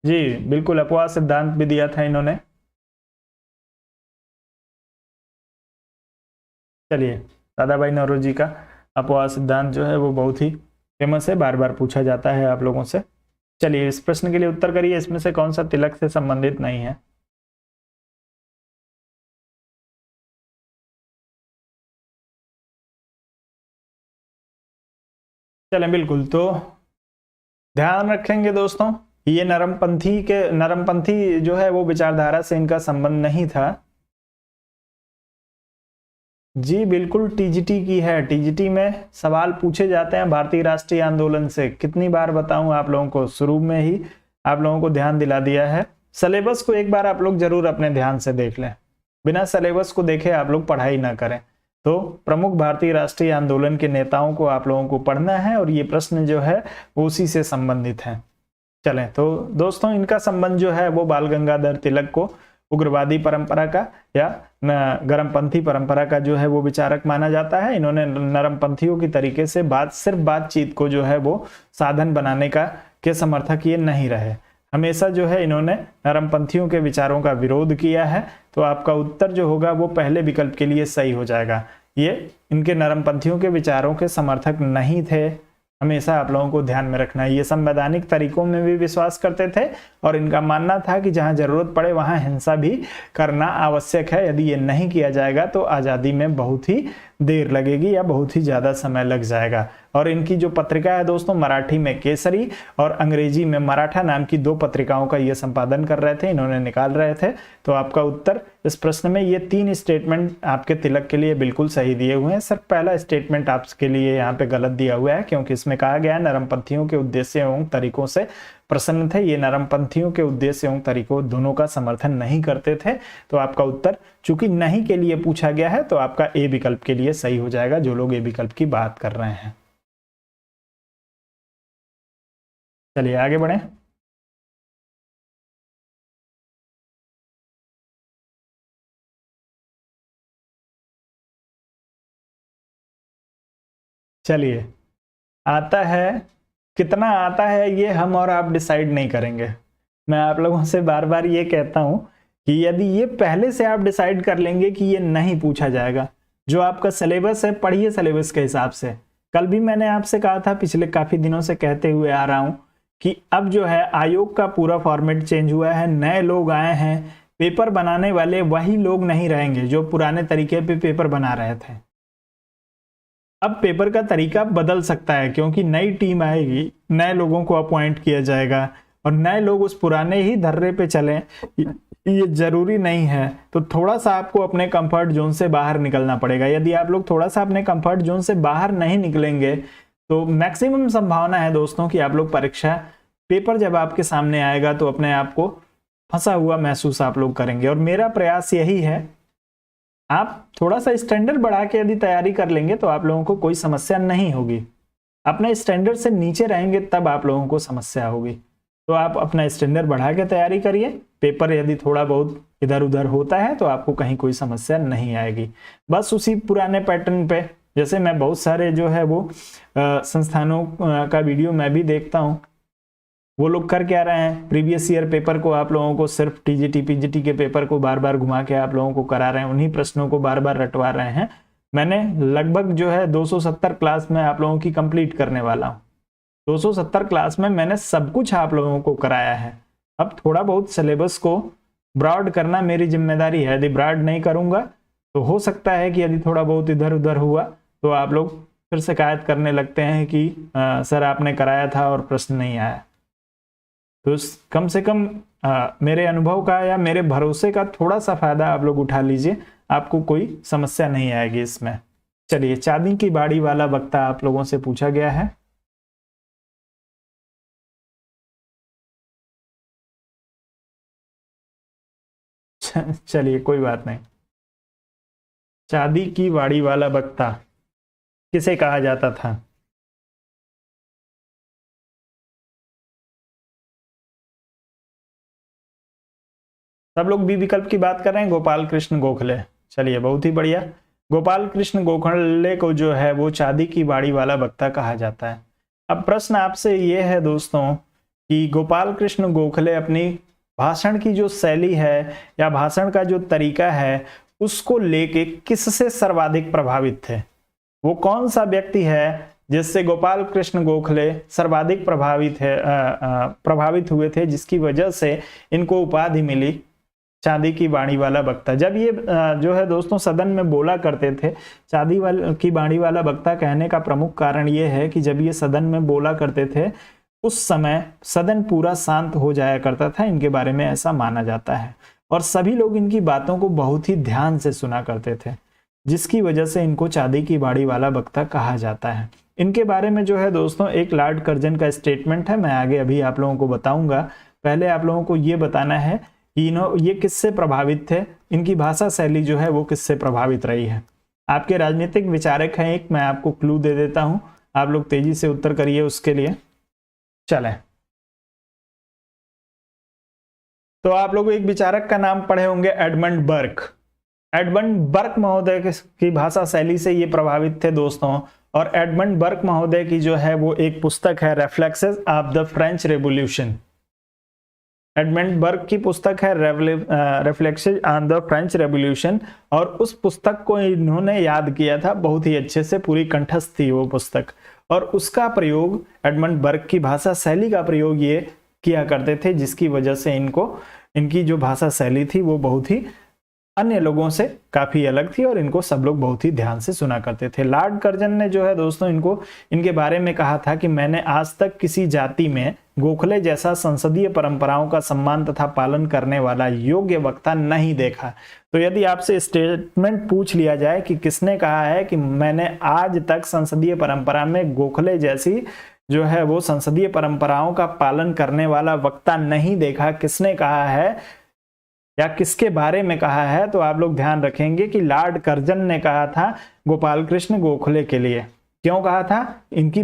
S1: जी बिल्कुल, अपवाद सिद्धांत भी दिया था इन्होंने। चलिए, दादा भाई नौरोजी का अपवाद सिद्धांत जो है वो बहुत ही फेमस है, बार बार पूछा जाता है आप लोगों से। चलिए, इस प्रश्न के लिए उत्तर करिए, इसमें से कौन सा तिलक से संबंधित नहीं है? चलें, बिल्कुल। तो ध्यान रखेंगे दोस्तों, ये नरमपंथी जो है वो विचारधारा से इनका संबंध नहीं था। जी बिल्कुल, टीजीटी की है। टीजीटी में सवाल पूछे जाते हैं भारतीय राष्ट्रीय आंदोलन से। कितनी बार बताऊं आप लोगों को, शुरू में ही आप लोगों को ध्यान दिला दिया है। सिलेबस को एक बार आप लोग जरूर अपने ध्यान से देख लें, बिना सिलेबस को देखे आप लोग पढ़ाई ना करें। तो प्रमुख भारतीय राष्ट्रीय आंदोलन के नेताओं को आप लोगों को पढ़ना है और ये प्रश्न जो है वो उसी से संबंधित है। चलें, तो दोस्तों इनका संबंध जो है वो बाल गंगाधर तिलक को उग्रवादी परंपरा का या गरमपंथी परंपरा का जो है वो विचारक माना जाता है। इन्होंने नरमपंथियों की तरीके से सिर्फ बातचीत को जो है वो साधन बनाने का के समर्थक ये नहीं रहे। हमेशा जो है इन्होंने नरमपंथियों के विचारों का विरोध किया है। तो आपका उत्तर जो होगा वो पहले विकल्प के लिए सही हो जाएगा। ये इनके नरमपंथियों के विचारों के समर्थक नहीं थे। हमेशा आप लोगों को ध्यान में रखना है। ये संवैधानिक तरीकों में भी विश्वास करते थे और इनका मानना था कि जहां जरूरत पड़े वहां हिंसा भी करना आवश्यक है। यदि ये नहीं किया जाएगा तो आज़ादी में बहुत ही देर लगेगी या बहुत ही ज़्यादा समय लग जाएगा। और इनकी जो पत्रिका है दोस्तों, मराठी में केसरी और अंग्रेजी में मराठा नाम की 2 पत्रिकाओं का ये संपादन कर रहे थे, इन्होंने निकाल रहे थे। तो आपका उत्तर इस प्रश्न में ये 3 स्टेटमेंट आपके तिलक के लिए बिल्कुल सही दिए हुए हैं। सिर्फ पहला स्टेटमेंट आपके लिए यहाँ पे गलत दिया हुआ है क्योंकि इसमें कहा गया है नरमपंथियों के उद्देश्य एवं तरीकों से प्रसन्न थे। ये नरमपंथियों के उद्देश्य एवं तरीकों दोनों का समर्थन नहीं करते थे। तो आपका उत्तर चूंकि नहीं के लिए पूछा गया है तो आपका ए विकल्प के लिए सही हो जाएगा जो लोग ए विकल्प की बात कर रहे हैं। चलिए आगे बढ़े। चलिए, आता है, कितना आता है ये हम और आप डिसाइड नहीं करेंगे। मैं आप लोगों से बार बार ये कहता हूं कि यदि ये पहले से आप डिसाइड कर लेंगे कि ये नहीं पूछा जाएगा, जो आपका सिलेबस है पढ़िए सिलेबस के हिसाब से। कल भी मैंने आपसे कहा था, पिछले काफी दिनों से कहते हुए आ रहा हूं कि अब जो है आयोग का पूरा फॉर्मेट चेंज हुआ है, नए लोग आए हैं। पेपर बनाने वाले वही लोग नहीं रहेंगे जो पुराने तरीके पे पेपर बना रहे थे। अब पेपर का तरीका बदल सकता है क्योंकि नई टीम आएगी, नए लोगों को अपॉइंट किया जाएगा और नए लोग उस पुराने ही धर्रे पे चलें ये जरूरी नहीं है। तो थोड़ा सा आपको अपने कंफर्ट जोन से बाहर निकलना पड़ेगा। यदि आप लोग थोड़ा सा अपने कंफर्ट जोन से बाहर नहीं निकलेंगे तो मैक्सिमम संभावना है दोस्तों कि आप लोग परीक्षा पेपर जब आपके सामने आएगा तो अपने आप को फंसा हुआ महसूस आप लोग करेंगे। और मेरा प्रयास यही है आप थोड़ा सा स्टैंडर्ड बढ़ा के यदि तैयारी कर लेंगे तो आप लोगों को कोई समस्या नहीं होगी। अपने स्टैंडर्ड से नीचे रहेंगे तब आप लोगों को समस्या होगी। तो आप अपना स्टैंडर्ड बढ़ा के तैयारी करिए। पेपर यदि थोड़ा बहुत इधर उधर होता है तो आपको कहीं कोई समस्या नहीं आएगी। बस उसी पुराने पैटर्न पे, जैसे मैं बहुत सारे जो है वो संस्थानों का वीडियो मैं भी देखता हूँ, वो लोग कर क्या रहे हैं, प्रीवियस ईयर पेपर को आप लोगों को सिर्फ टीजीटी पीजीटी के पेपर को बार बार घुमा के आप लोगों को करा रहे हैं, उन्हीं प्रश्नों को बार बार रटवा रहे हैं। मैंने लगभग जो है 270 क्लास में आप लोगों की कंप्लीट करने वाला हूँ। 270 क्लास में मैंने सब कुछ आप लोगों को कराया है। अब थोड़ा बहुत सिलेबस को ब्रॉड करना मेरी जिम्मेदारी है। यदि ब्रॉड नहीं करूंगा तो हो सकता है कि यदि थोड़ा बहुत इधर उधर हुआ तो आप लोग फिर शिकायत करने लगते हैं कि सर आपने कराया था और प्रश्न नहीं आया। तो कम से कम मेरे अनुभव का या मेरे भरोसे का थोड़ा सा फायदा आप लोग उठा लीजिए, आपको कोई समस्या नहीं आएगी इसमें। चलिए, चांदी की बाड़ी वाला वक्ता आप लोगों से पूछा गया है। चलिए कोई बात नहीं। चांदी की बाड़ी वाला वक्ता किसे कहा जाता था? सब लोग बी विकल्प की बात कर रहे हैं, गोपाल कृष्ण गोखले। चलिए बहुत ही बढ़िया। गोपाल कृष्ण गोखले को जो है वो चांदी की बाड़ी वाला वक्ता कहा जाता है। अब प्रश्न आपसे ये है दोस्तों कि गोपाल कृष्ण गोखले अपनी भाषण की जो शैली है या भाषण का जो तरीका है उसको लेके किससे सर्वाधिक प्रभावित थे? वो कौन सा व्यक्ति है जिससे गोपाल कृष्ण गोखले सर्वाधिक प्रभावित हुए थे, जिसकी वजह से इनको उपाधि मिली चांदी की बाड़ी वाला वक्ता? जब ये जो है दोस्तों सदन में बोला करते थे, चांदी की बाड़ी वाला वक्ता कहने का प्रमुख कारण ये है कि जब ये सदन में बोला करते थे उस समय सदन पूरा शांत हो जाया करता था, इनके बारे में ऐसा माना जाता है, और सभी लोग इनकी बातों को बहुत ही ध्यान से सुना करते थे, जिसकी वजह से इनको चांदी की बाड़ी वाला वक्ता कहा जाता है। इनके बारे में जो है दोस्तों एक लॉर्ड कर्जन का स्टेटमेंट है, मैं आगे अभी आप लोगों को बताऊंगा। पहले आप लोगों को ये बताना है कि ये किससे प्रभावित थे, इनकी भाषा शैली जो है वो किससे प्रभावित रही है। आपके राजनीतिक विचारक हैं एक, मैं आपको क्लू दे देता हूं, आप लोग तेजी से उत्तर करिए उसके लिए। चलें, तो आप लोग एक विचारक का नाम पढ़े होंगे, एडमंड बर्क। एडमंड बर्क महोदय की भाषा शैली से ये प्रभावित थे दोस्तों। और एडमंड बर्क महोदय की जो है वो एक पुस्तक है, reflections of the French revolution. Edmund Burke की पुस्तक है reflections on the French revolution, और उस पुस्तक को इन्होंने याद किया था बहुत ही अच्छे से, पूरी कंठस्थ थी वो पुस्तक। और उसका प्रयोग, एडमंड बर्क की भाषा शैली का प्रयोग ये किया करते थे, जिसकी वजह से इनकी जो भाषा शैली थी वो बहुत ही अन्य लोगों से काफी अलग थी और इनको सब लोग बहुत ही ध्यान से सुना करते थे। लॉर्ड कर्जन ने जो है दोस्तों इनके बारे में कहा था कि मैंने आज तक किसी जाति में गोखले जैसा संसदीय परंपराओं का सम्मान तथा पालन करने वाला योग्य वक्ता नहीं देखा। तो यदि आपसे स्टेटमेंट पूछ लिया जाए कि किसने कहा है कि मैंने आज तक संसदीय परंपरा में गोखले जैसी जो है वो संसदीय परंपराओं का पालन करने वाला वक्ता नहीं देखा, किसने कहा है या किसके बारे में कहा है, तो आप लोग ध्यान रखेंगे कि लॉर्ड कर्जन ने कहा था गोपाल कृष्ण गोखले के लिए। क्यों कहा था? इनकी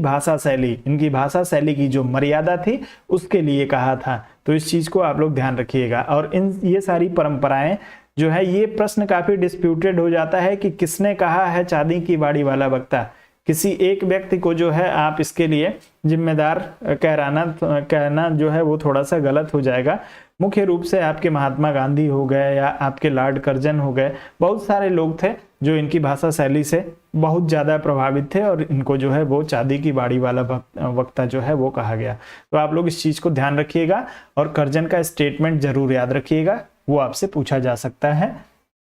S1: भाषा शैली की जो मर्यादा थी उसके लिए कहा था। तो इस चीज को आप लोग ध्यान रखिएगा। और ये सारी परंपराएं जो है, ये प्रश्न काफी डिस्प्यूटेड हो जाता है कि किसने कहा है चांदी की बाड़ी वाला वक्ता। किसी एक व्यक्ति को जो है आप इसके लिए जिम्मेदार कहना जो है वो थोड़ा सा गलत हो जाएगा। मुख्य रूप से आपके महात्मा गांधी हो गए या आपके लॉर्ड कर्जन हो गए, बहुत सारे लोग थे जो इनकी भाषा शैली से बहुत ज्यादा प्रभावित थे और इनको जो है वो चांदी की बाड़ी वाला वक्ता जो है वो कहा गया। तो आप लोग इस चीज को ध्यान रखिएगा और कर्जन का स्टेटमेंट जरूर याद रखिएगा, वो आपसे पूछा जा सकता है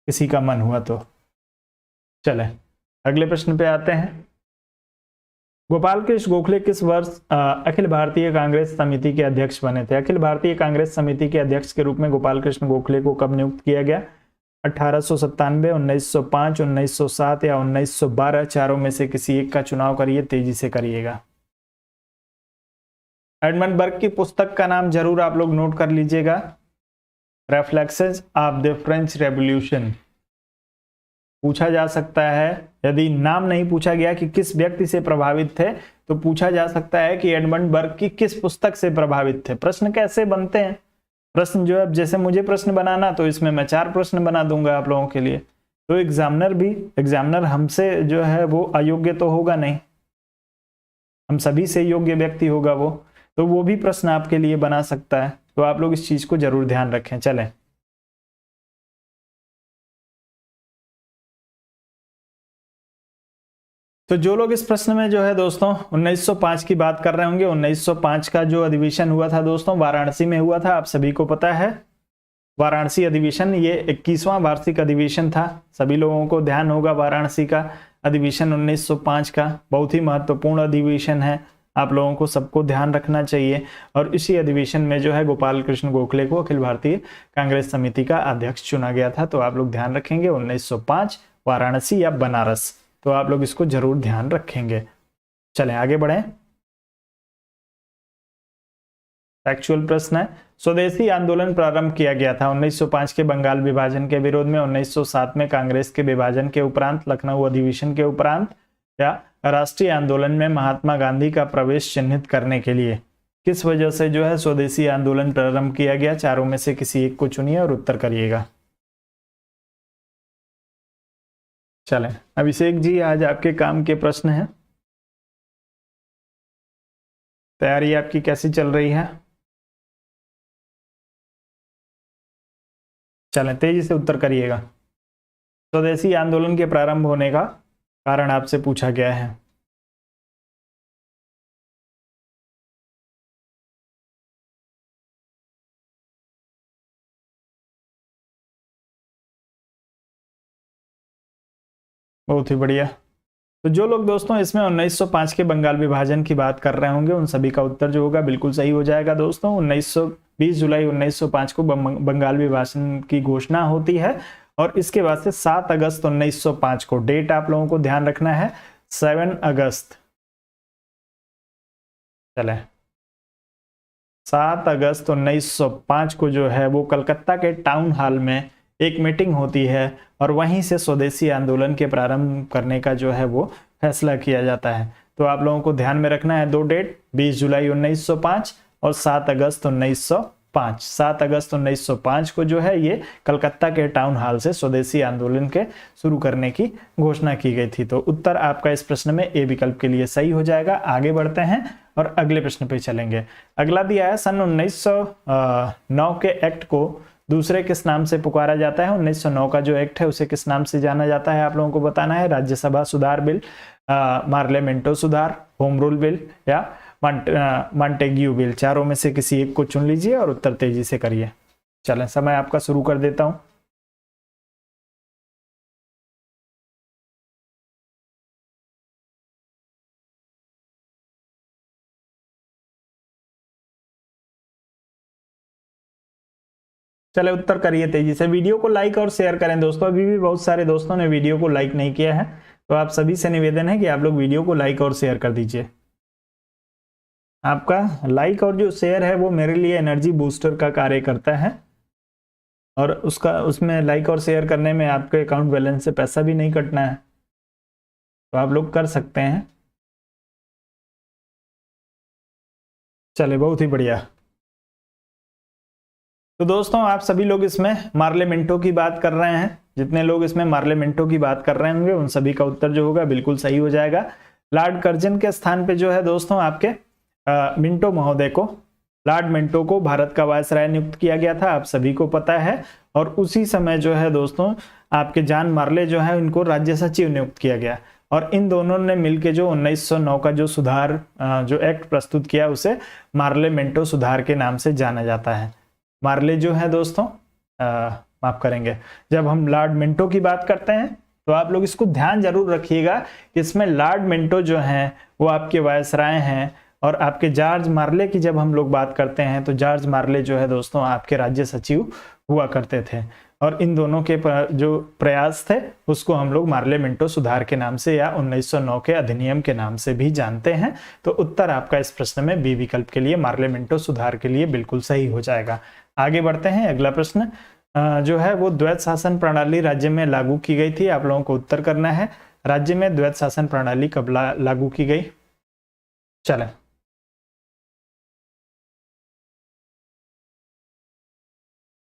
S1: किसी का मन हुआ तो। चले अगले प्रश्न पे आते हैं। गोपाल कृष्ण गोखले किस वर्ष अखिल भारतीय कांग्रेस समिति के अध्यक्ष बने थे? अखिल भारतीय कांग्रेस समिति के अध्यक्ष के रूप में गोपाल कृष्ण गोखले को कब नियुक्त किया गया? 1897, 1905, 1907 या 1912? चारों में से किसी एक का चुनाव करिए, तेजी से करिएगा। एडमंड बर्क की पुस्तक का नाम जरूर आप लोग नोट कर लीजिएगा, reflections of the French revolution. पूछा जा सकता है। यदि नाम नहीं पूछा गया कि किस व्यक्ति से प्रभावित थे, तो पूछा जा सकता है कि एडमंड बर्ग की किस पुस्तक से प्रभावित थे। प्रश्न कैसे बनते हैं, प्रश्न जो है जैसे मुझे प्रश्न बनाना, तो इसमें मैं 4 प्रश्न बना दूंगा आप लोगों के लिए। तो एग्जामिनर हमसे जो है वो अयोग्य तो होगा नहीं, हम सभी से योग्य व्यक्ति होगा वो, तो वो भी प्रश्न आपके लिए बना सकता है। तो आप लोग इस चीज को जरूर ध्यान रखें। चलें, तो जो लोग इस प्रश्न में जो है दोस्तों 1905 की बात कर रहे होंगे, 1905 का जो अधिवेशन हुआ था दोस्तों वाराणसी में हुआ था, आप सभी को पता है। वाराणसी अधिवेशन ये 21वां वार्षिक अधिवेशन था। सभी लोगों को ध्यान होगा वाराणसी का अधिवेशन 1905 का बहुत ही महत्वपूर्ण अधिवेशन है, आप लोगों को सबको ध्यान रखना चाहिए। और इसी अधिवेशन में जो है गोपाल कृष्ण गोखले को अखिल भारतीय कांग्रेस समिति का अध्यक्ष चुना गया था। तो आप लोग ध्यान रखेंगे 1905 वाराणसी या बनारस, तो आप लोग इसको जरूर ध्यान रखेंगे। चलें आगे बढ़ें। एक्चुअल प्रश्न है, स्वदेशी आंदोलन प्रारंभ किया गया था 1905 के बंगाल विभाजन के विरोध में, 1907 में कांग्रेस के विभाजन के उपरांत, लखनऊ अधिवेशन के उपरांत, या राष्ट्रीय आंदोलन में महात्मा गांधी का प्रवेश चिन्हित करने के लिए। किस वजह से जो है स्वदेशी आंदोलन प्रारंभ किया गया, चारों में से किसी एक को चुनिए और उत्तर करिएगा। चलें, अभिषेक जी आज आपके काम के प्रश्न हैं, तैयारी आपकी कैसी चल रही है? चलें तेजी से उत्तर करिएगा। स्वदेशी आंदोलन के प्रारंभ होने का कारण आपसे पूछा गया है। बहुत ही बढ़िया। तो जो लोग दोस्तों इसमें 1905 के बंगाल विभाजन की बात कर रहे होंगे, उन सभी का उत्तर जो होगा बिल्कुल सही हो जाएगा दोस्तों। 20 जुलाई 1905 को बंगाल विभाजन की घोषणा होती है, और इसके बाद से 7 अगस्त 1905 को, डेट आप लोगों को ध्यान रखना है, 7 अगस्त, चले 7 अगस्त 1905 को जो है वो कलकत्ता के टाउन हॉल में एक मीटिंग होती है, और वहीं से स्वदेशी आंदोलन के प्रारंभ करने का जो है वो फैसला किया जाता है। तो आप लोगों को ध्यान में रखना है 2 डेट, 20 जुलाई 1905 और 7 अगस्त 1905। 7 अगस्त 1905 को जो है ये कलकत्ता के टाउन हॉल से स्वदेशी आंदोलन के शुरू करने की घोषणा की गई थी। तो उत्तर आपका इस प्रश्न में ए विकल्प के लिए सही हो जाएगा। आगे बढ़ते हैं और अगले प्रश्न पे चलेंगे। अगला दिया है, सन 1909 के एक्ट को दूसरे किस नाम से पुकारा जाता है? 1909 का जो एक्ट है उसे किस नाम से जाना जाता है, आप लोगों को बताना है। राज्यसभा सुधार बिल, मार्लेमेंटो सुधार, होम रूल बिल, या मॉन्टेग्यू बिल, चारों में से किसी एक को चुन लीजिए और उत्तर तेजी से करिए। चलें, समय आपका शुरू कर देता हूं। चले उत्तर करिए तेजी से। वीडियो को लाइक और शेयर करें दोस्तों, अभी भी बहुत सारे दोस्तों ने वीडियो को लाइक नहीं किया है, तो आप सभी से निवेदन है कि आप लोग वीडियो को लाइक और शेयर कर दीजिए। आपका लाइक और जो शेयर है वो मेरे लिए एनर्जी बूस्टर का कार्य करता है, और उसमें लाइक और शेयर करने में आपके अकाउंट बैलेंस से पैसा भी नहीं कटना है, तो आप लोग कर सकते हैं। चले, बहुत ही बढ़िया। तो दोस्तों आप सभी लोग इसमें मार्लेमेंटो की बात कर रहे हैं, जितने लोग इसमें मार्लेमेंटो की बात कर रहे होंगे उन सभी का उत्तर जो होगा बिल्कुल सही हो जाएगा। लॉर्ड कर्जन के स्थान पे जो है दोस्तों आपके मिंटो महोदय को, लॉर्ड मिंटो को भारत का वायसराय नियुक्त किया गया था, आप सभी को पता है। और उसी समय जो है दोस्तों आपके जॉन मार्ले जो है इनको राज्य सचिव नियुक्त किया गया, और इन दोनों ने मिलकर जो 1909 का जो सुधार जो एक्ट प्रस्तुत किया उसे मार्लेमेंटो सुधार के नाम से जाना जाता है। मार्ले जो है दोस्तों माफ करेंगे, जब हम लॉर्ड मिंटो की बात करते हैं तो आप लोग इसको ध्यान जरूर रखिएगा कि इसमें लॉर्ड मिंटो जो हैं वो आपके वायसराय हैं, और आपके जॉर्ज मार्ले की जब हम लोग बात करते हैं तो जॉर्ज मार्ले जो है दोस्तों आपके राज्य सचिव हुआ करते थे, और इन दोनों के जो प्रयास थे उसको हम लोग मार्लेमेंटो सुधार के नाम से या 1909 के अधिनियम के नाम से भी जानते हैं। तो उत्तर आपका इस प्रश्न में बी विकल्प के लिए मार्लेमेंटो सुधार के लिए बिल्कुल सही हो जाएगा। आगे बढ़ते हैं, अगला प्रश्न। जो है वो द्वैत शासन प्रणाली राज्य में लागू की गई थी? आप लोगों को उत्तर करना है, राज्य में द्वैत शासन प्रणाली कब लागू की गई? चलें,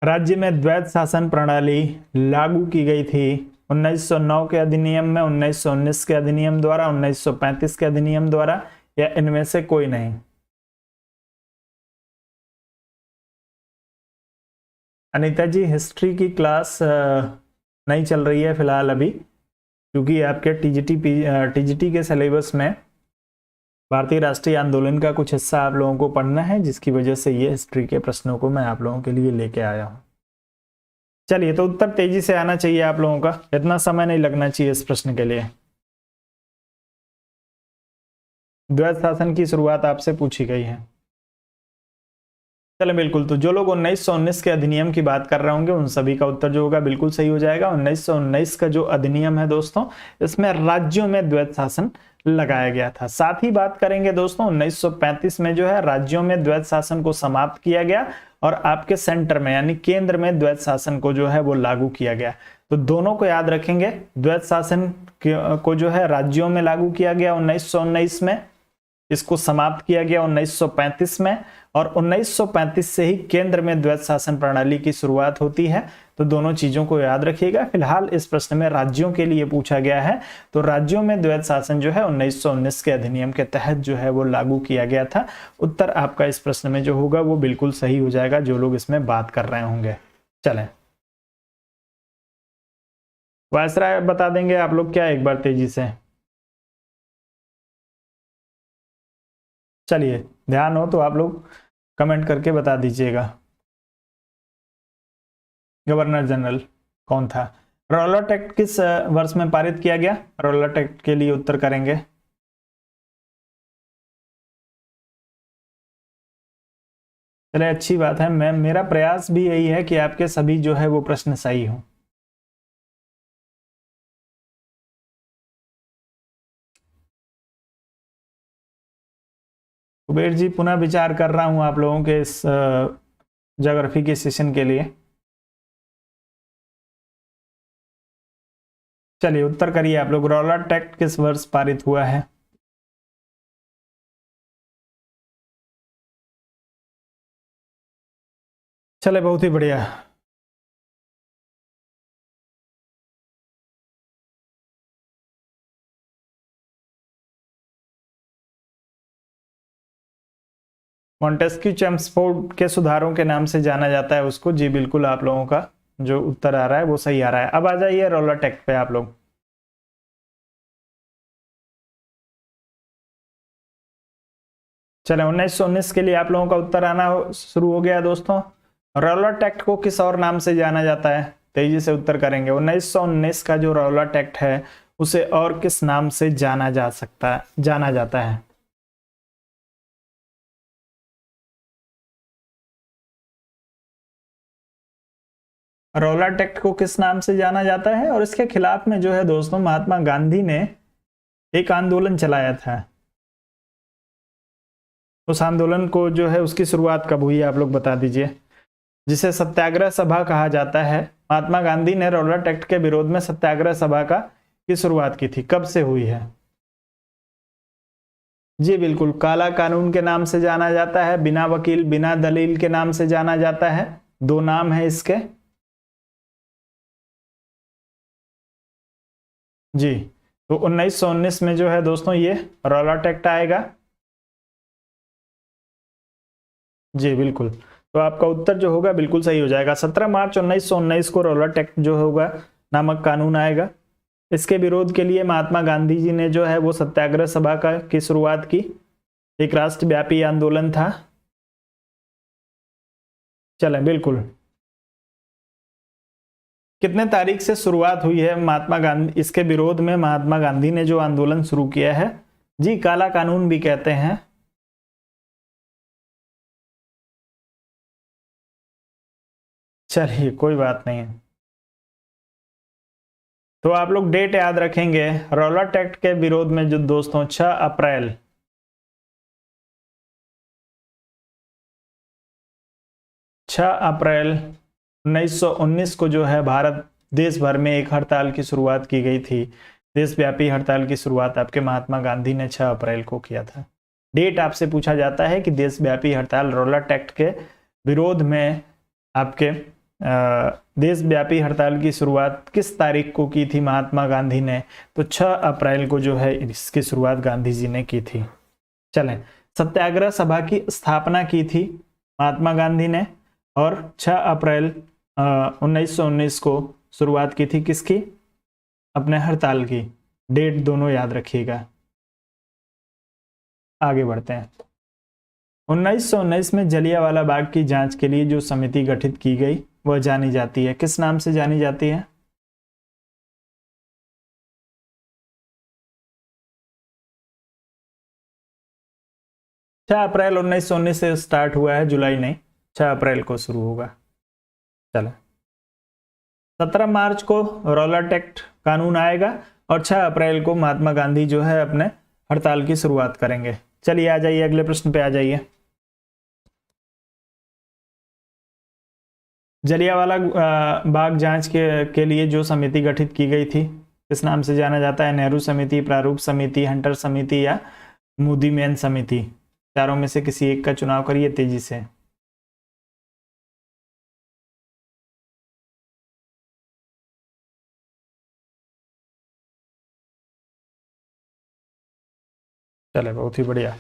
S1: राज्य में द्वैत शासन प्रणाली लागू की गई थी 1909 के अधिनियम में, 1919 के अधिनियम द्वारा, 1935 के अधिनियम द्वारा, या इनमें से कोई नहीं? अनीता जी, हिस्ट्री की क्लास नहीं चल रही है फिलहाल अभी, क्योंकि आपके टीजीटी के सिलेबस में भारतीय राष्ट्रीय आंदोलन का कुछ हिस्सा आप लोगों को पढ़ना है, जिसकी वजह से ये हिस्ट्री के प्रश्नों को मैं आप लोगों के लिए लेके आया हूं। चलिए, तो उत्तर तेजी से आना चाहिए आप लोगों का, इतना समय नहीं लगना चाहिए इस प्रश्न के लिए। द्वैत शासन की शुरुआत आपसे पूछी गई है। चले बिल्कुल, तो जो लोग 1919 के अधिनियम की बात कर रहे होंगे उन सभी का उत्तर जो होगा बिल्कुल सही हो जाएगा। 1919 का जो अधिनियम है दोस्तों, इसमें राज्यों में द्वैत शासन लगाया गया था। साथ ही बात करेंगे दोस्तों, 1935 में जो है राज्यों में द्वैत शासन को समाप्त किया गया और आपके सेंटर में यानी केंद्र में द्वैत शासन को जो है वो लागू किया गया। तो दोनों को याद रखेंगे, द्वैत शासन को जो है राज्यों में लागू किया गया 1919 में, इसको समाप्त किया गया 1935 में, और 1935 से ही केंद्र में द्वैत शासन प्रणाली की शुरुआत होती है। तो दोनों चीजों को याद रखिएगा। फिलहाल इस प्रश्न में राज्यों के लिए पूछा गया है, तो राज्यों में द्वैत शासन जो है 1919 के अधिनियम के तहत जो है वो लागू किया गया था। उत्तर आपका इस प्रश्न में जो होगा वो बिल्कुल सही हो जाएगा, जो लोग इसमें बात कर रहे होंगे। चलें, वायसराय बता देंगे आप लोग क्या एक बार तेजी से? चलिए, ध्यान हो तो आप लोग कमेंट करके बता दीजिएगा। गवर्नर जनरल कौन था? रॉलट एक्ट किस वर्ष में पारित किया गया? रॉलट एक्ट के लिए उत्तर करेंगे। चलिए, अच्छी बात है। मेरा प्रयास भी यही है कि आपके सभी जो है वो प्रश्न सही हो। कुबेर जी, पुनः विचार कर रहा हूं आप लोगों के इस ज्योग्राफी के सेशन के लिए। चलिए, उत्तर करिए आप लोग, रॉलट एक्ट किस वर्ष पारित हुआ है? चले, बहुत ही बढ़िया। मॉन्टेस्क्यू चेम्सफोर्ड के सुधारों के नाम से जाना जाता है उसको। जी बिल्कुल, आप लोगों का जो उत्तर आ रहा है वो सही आ रहा है। अब आ जाइए रॉलट एक्ट पे आप लोग। चले, 1919 के लिए आप लोगों का उत्तर आना शुरू हो गया दोस्तों। रॉलट एक्ट को किस और नाम से जाना जाता है? तेजी से उत्तर करेंगे। 1919 का जो रॉलट एक्ट है उसे और किस नाम से जाना जाता है? रॉलट एक्ट को किस नाम से जाना जाता है? और इसके खिलाफ में जो है दोस्तों, महात्मा गांधी ने एक आंदोलन चलाया था। उस आंदोलन को जो है उसकी शुरुआत कब हुई आप लोग बता दीजिए, जिसे सत्याग्रह सभा कहा जाता है। महात्मा गांधी ने रॉलट एक्ट के विरोध में सत्याग्रह सभा की शुरुआत की थी, कब से हुई है? जी बिल्कुल, काला कानून के नाम से जाना जाता है, बिना वकील बिना दलील के नाम से जाना जाता है। दो नाम है इसके। जी, तो 1919 में जो है दोस्तों ये रॉलट एक्ट आएगा। जी बिल्कुल, तो आपका उत्तर जो होगा बिल्कुल सही हो जाएगा। 17 मार्च 1919 को रॉलट एक्ट जो होगा नामक कानून आएगा। इसके विरोध के लिए महात्मा गांधी जी ने जो है वो सत्याग्रह सभा की शुरुआत की। एक राष्ट्रव्यापी आंदोलन था। चलें, बिल्कुल। कितने तारीख से शुरुआत हुई है महात्मा गांधी इसके विरोध में? महात्मा गांधी ने जो आंदोलन शुरू किया है, जी काला कानून भी कहते हैं। चलिए, कोई बात नहीं है। तो आप लोग डेट याद रखेंगे। रॉलट एक्ट के विरोध में जो दोस्तों 6 अप्रैल 6 अप्रैल 1919 को जो है भारत देश भर में एक हड़ताल की शुरुआत की गई थी। देशव्यापी हड़ताल की शुरुआत आपके महात्मा गांधी ने 6 अप्रैल को किया था। डेट आपसे पूछा जाता है कि देशव्यापी हड़ताल रौलट एक्ट के विरोध में आपके देशव्यापी हड़ताल की शुरुआत किस तारीख को की थी महात्मा गांधी ने, तो 6 अप्रैल को जो है इसकी शुरुआत गांधी जी ने की थी। चलें, सत्याग्रह सभा की स्थापना की थी महात्मा गांधी ने और 6 अप्रैल 1919 को शुरुआत की थी किसकी, अपने हड़ताल की। डेट दोनों याद रखिएगा। आगे बढ़ते हैं। 1919 में जलियांवाला बाग की जांच के लिए जो समिति गठित की गई वह जानी जाती है, किस नाम से जानी जाती है? छह अप्रैल 1919 से स्टार्ट हुआ है, जुलाई नहीं, 6 अप्रैल को शुरू होगा। चलो, 17 मार्च को रौलट एक्ट कानून आएगा और 6 अप्रैल को महात्मा गांधी जो है अपने हड़ताल की शुरुआत करेंगे। चलिए आ जाइए, अगले प्रश्न पे आ जाइए। जलियांवाला बाग जांच के लिए जो समिति गठित की गई थी किस नाम से जाना जाता है? नेहरू समिति, प्रारूप समिति, हंटर समिति या मोदी मैन समिति? चारों में से किसी एक का चुनाव करिए तेजी से। चले, बहुत ही बढ़िया।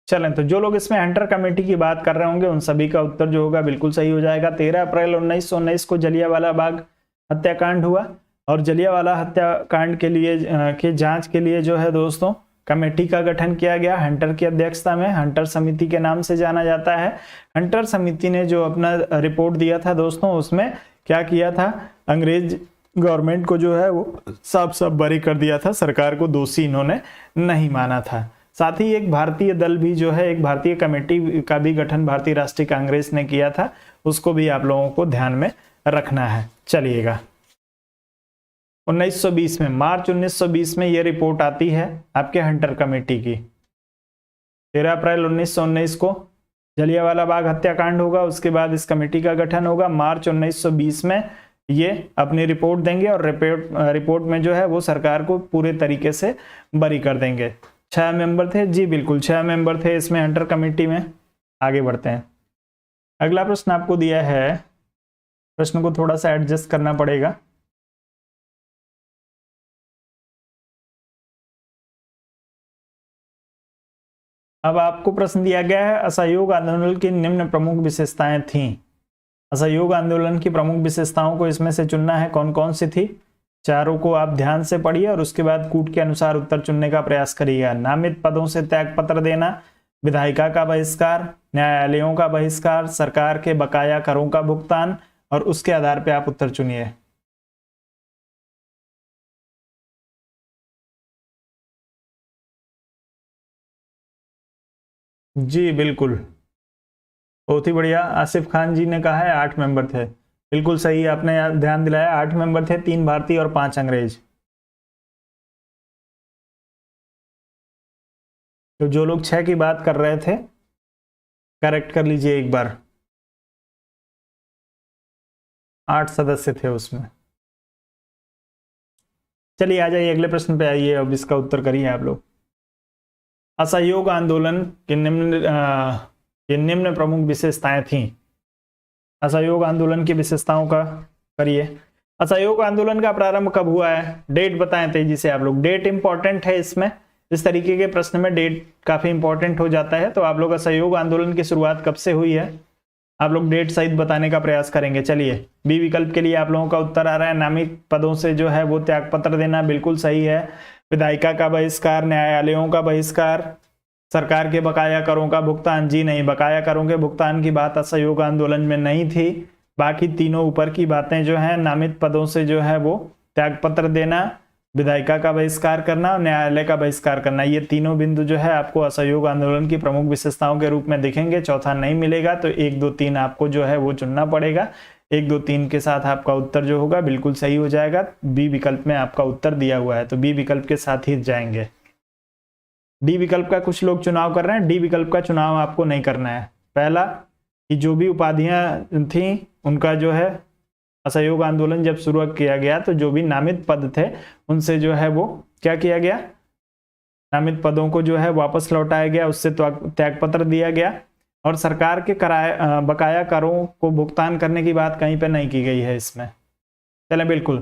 S1: चलें, तो जो लोग इसमें हंटर कमेटी की बात कर रहे होंगे उन सभी का उत्तर जो होगा बिल्कुल सही हो जाएगा। 13 अप्रैल 1919 को जलियांवाला बाग हत्याकांड हुआ और जलियांवाला हत्याकांड के लिए के जांच के लिए जो है दोस्तों कमेटी का गठन किया गया हंटर की अध्यक्षता में। हंटर समिति के नाम से जाना जाता है। हंटर समिति ने जो अपना रिपोर्ट दिया था दोस्तों, उसमें क्या किया था, अंग्रेज गवर्नमेंट को जो है वो साफ साफ बरी कर दिया था, सरकार को दोषी इन्होंने नहीं माना था। साथ ही एक भारतीय दल भी जो है, एक भारतीय कमेटी का भी गठन भारतीय राष्ट्रीय कांग्रेस ने किया था, उसको भी आप लोगों को ध्यान में रखना है। चलिएगा, 1920 में, मार्च 1920 में ये रिपोर्ट आती है आपके हंटर कमेटी की। 13 अप्रैल 1919 को जलियांवाला बाग हत्याकांड होगा, उसके बाद इस कमेटी का गठन होगा। मार्च 1920 में ये अपनी रिपोर्ट देंगे और रिपोर्ट में जो है वो सरकार को पूरे तरीके से बरी कर देंगे। 6 मेंबर थे, जी बिल्कुल 6 मेंबर थे इसमें हंटर कमेटी में। आगे बढ़ते हैं। अगला प्रश्न आपको दिया है, प्रश्न को थोड़ा सा एडजस्ट करना पड़ेगा। अब आपको प्रश्न दिया गया है, असहयोग आंदोलन की निम्न प्रमुख विशेषताएं थीं। असहयोग आंदोलन की प्रमुख विशेषताओं को इसमें से चुनना है, कौन कौन सी थी। चारों को आप ध्यान से पढ़िए और उसके बाद कूट के अनुसार उत्तर चुनने का प्रयास करिएगा। नामित पदों से त्याग पत्र देना, विधायिका का बहिष्कार, न्यायालयों का बहिष्कार, सरकार के बकाया करों का भुगतान, और उसके आधार पर आप उत्तर चुनिए। जी बिल्कुल, बहुत ही बढ़िया। आसिफ खान जी ने कहा है 8 मेंबर थे, बिल्कुल सही आपने ध्यान दिलाया। 8 मेंबर थे, 3 भारतीय और 5 अंग्रेज। तो जो लोग 6 की बात कर रहे थे करेक्ट कर लीजिए एक बार, 8 सदस्य थे उसमें। चलिए आ जाइए अगले प्रश्न पे आइए, अब इसका उत्तर करिए आप लोग। असहयोग आंदोलन के निम्न प्रमुख विशेषताएं थीं। असहयोग आंदोलन की विशेषताओं का करिए। असहयोग आंदोलन का प्रारंभ कब हुआ है, डेट बताएं तेजी से आप लोग। डेट इंपॉर्टेंट है इसमें, इस तरीके के प्रश्न में डेट काफी इंपॉर्टेंट हो जाता है। तो आप लोग असहयोग आंदोलन की शुरुआत कब से हुई है, आप लोग डेट सहित बताने का प्रयास करेंगे। चलिए, बी विकल्प के लिए आप लोगों का उत्तर आ रहा है, नामित पदों से जो है वो त्याग पत्र देना, बिल्कुल सही है। विधायिका का बहिष्कार, न्यायालयों का बहिष्कार, सरकार के बकाया करों का भुगतान, जी नहीं, बकाया करों के भुगतान की बात असहयोग आंदोलन में नहीं थी। बाकी तीनों ऊपर की बातें जो हैं, नामित पदों से जो है वो त्याग पत्र देना, विधायिका का बहिष्कार करना और न्यायालय का बहिष्कार करना, ये तीनों बिंदु जो है आपको असहयोग आंदोलन की प्रमुख विशेषताओं के रूप में दिखेंगे। चौथा नहीं मिलेगा, तो 1 2 3 आपको जो है वो चुनना पड़ेगा। 1 2 3 के साथ आपका उत्तर जो होगा बिल्कुल सही हो जाएगा। बी विकल्प में आपका उत्तर दिया हुआ है, तो बी विकल्प के साथ ही जाएंगे। डी विकल्प का कुछ लोग चुनाव कर रहे हैं, डी विकल्प का चुनाव आपको नहीं करना है। पहला कि जो भी उपाधियां थी उनका जो है असहयोग आंदोलन जब शुरू किया गया तो जो भी नामित पद थे उनसे जो है वो क्या किया गया, नामित पदों को जो है वापस लौटाया गया, उससे त्यागपत्र दिया गया। और सरकार के बकाया करों को भुगतान करने की बात कहीं पे नहीं की गई है इसमें। चलें बिल्कुल,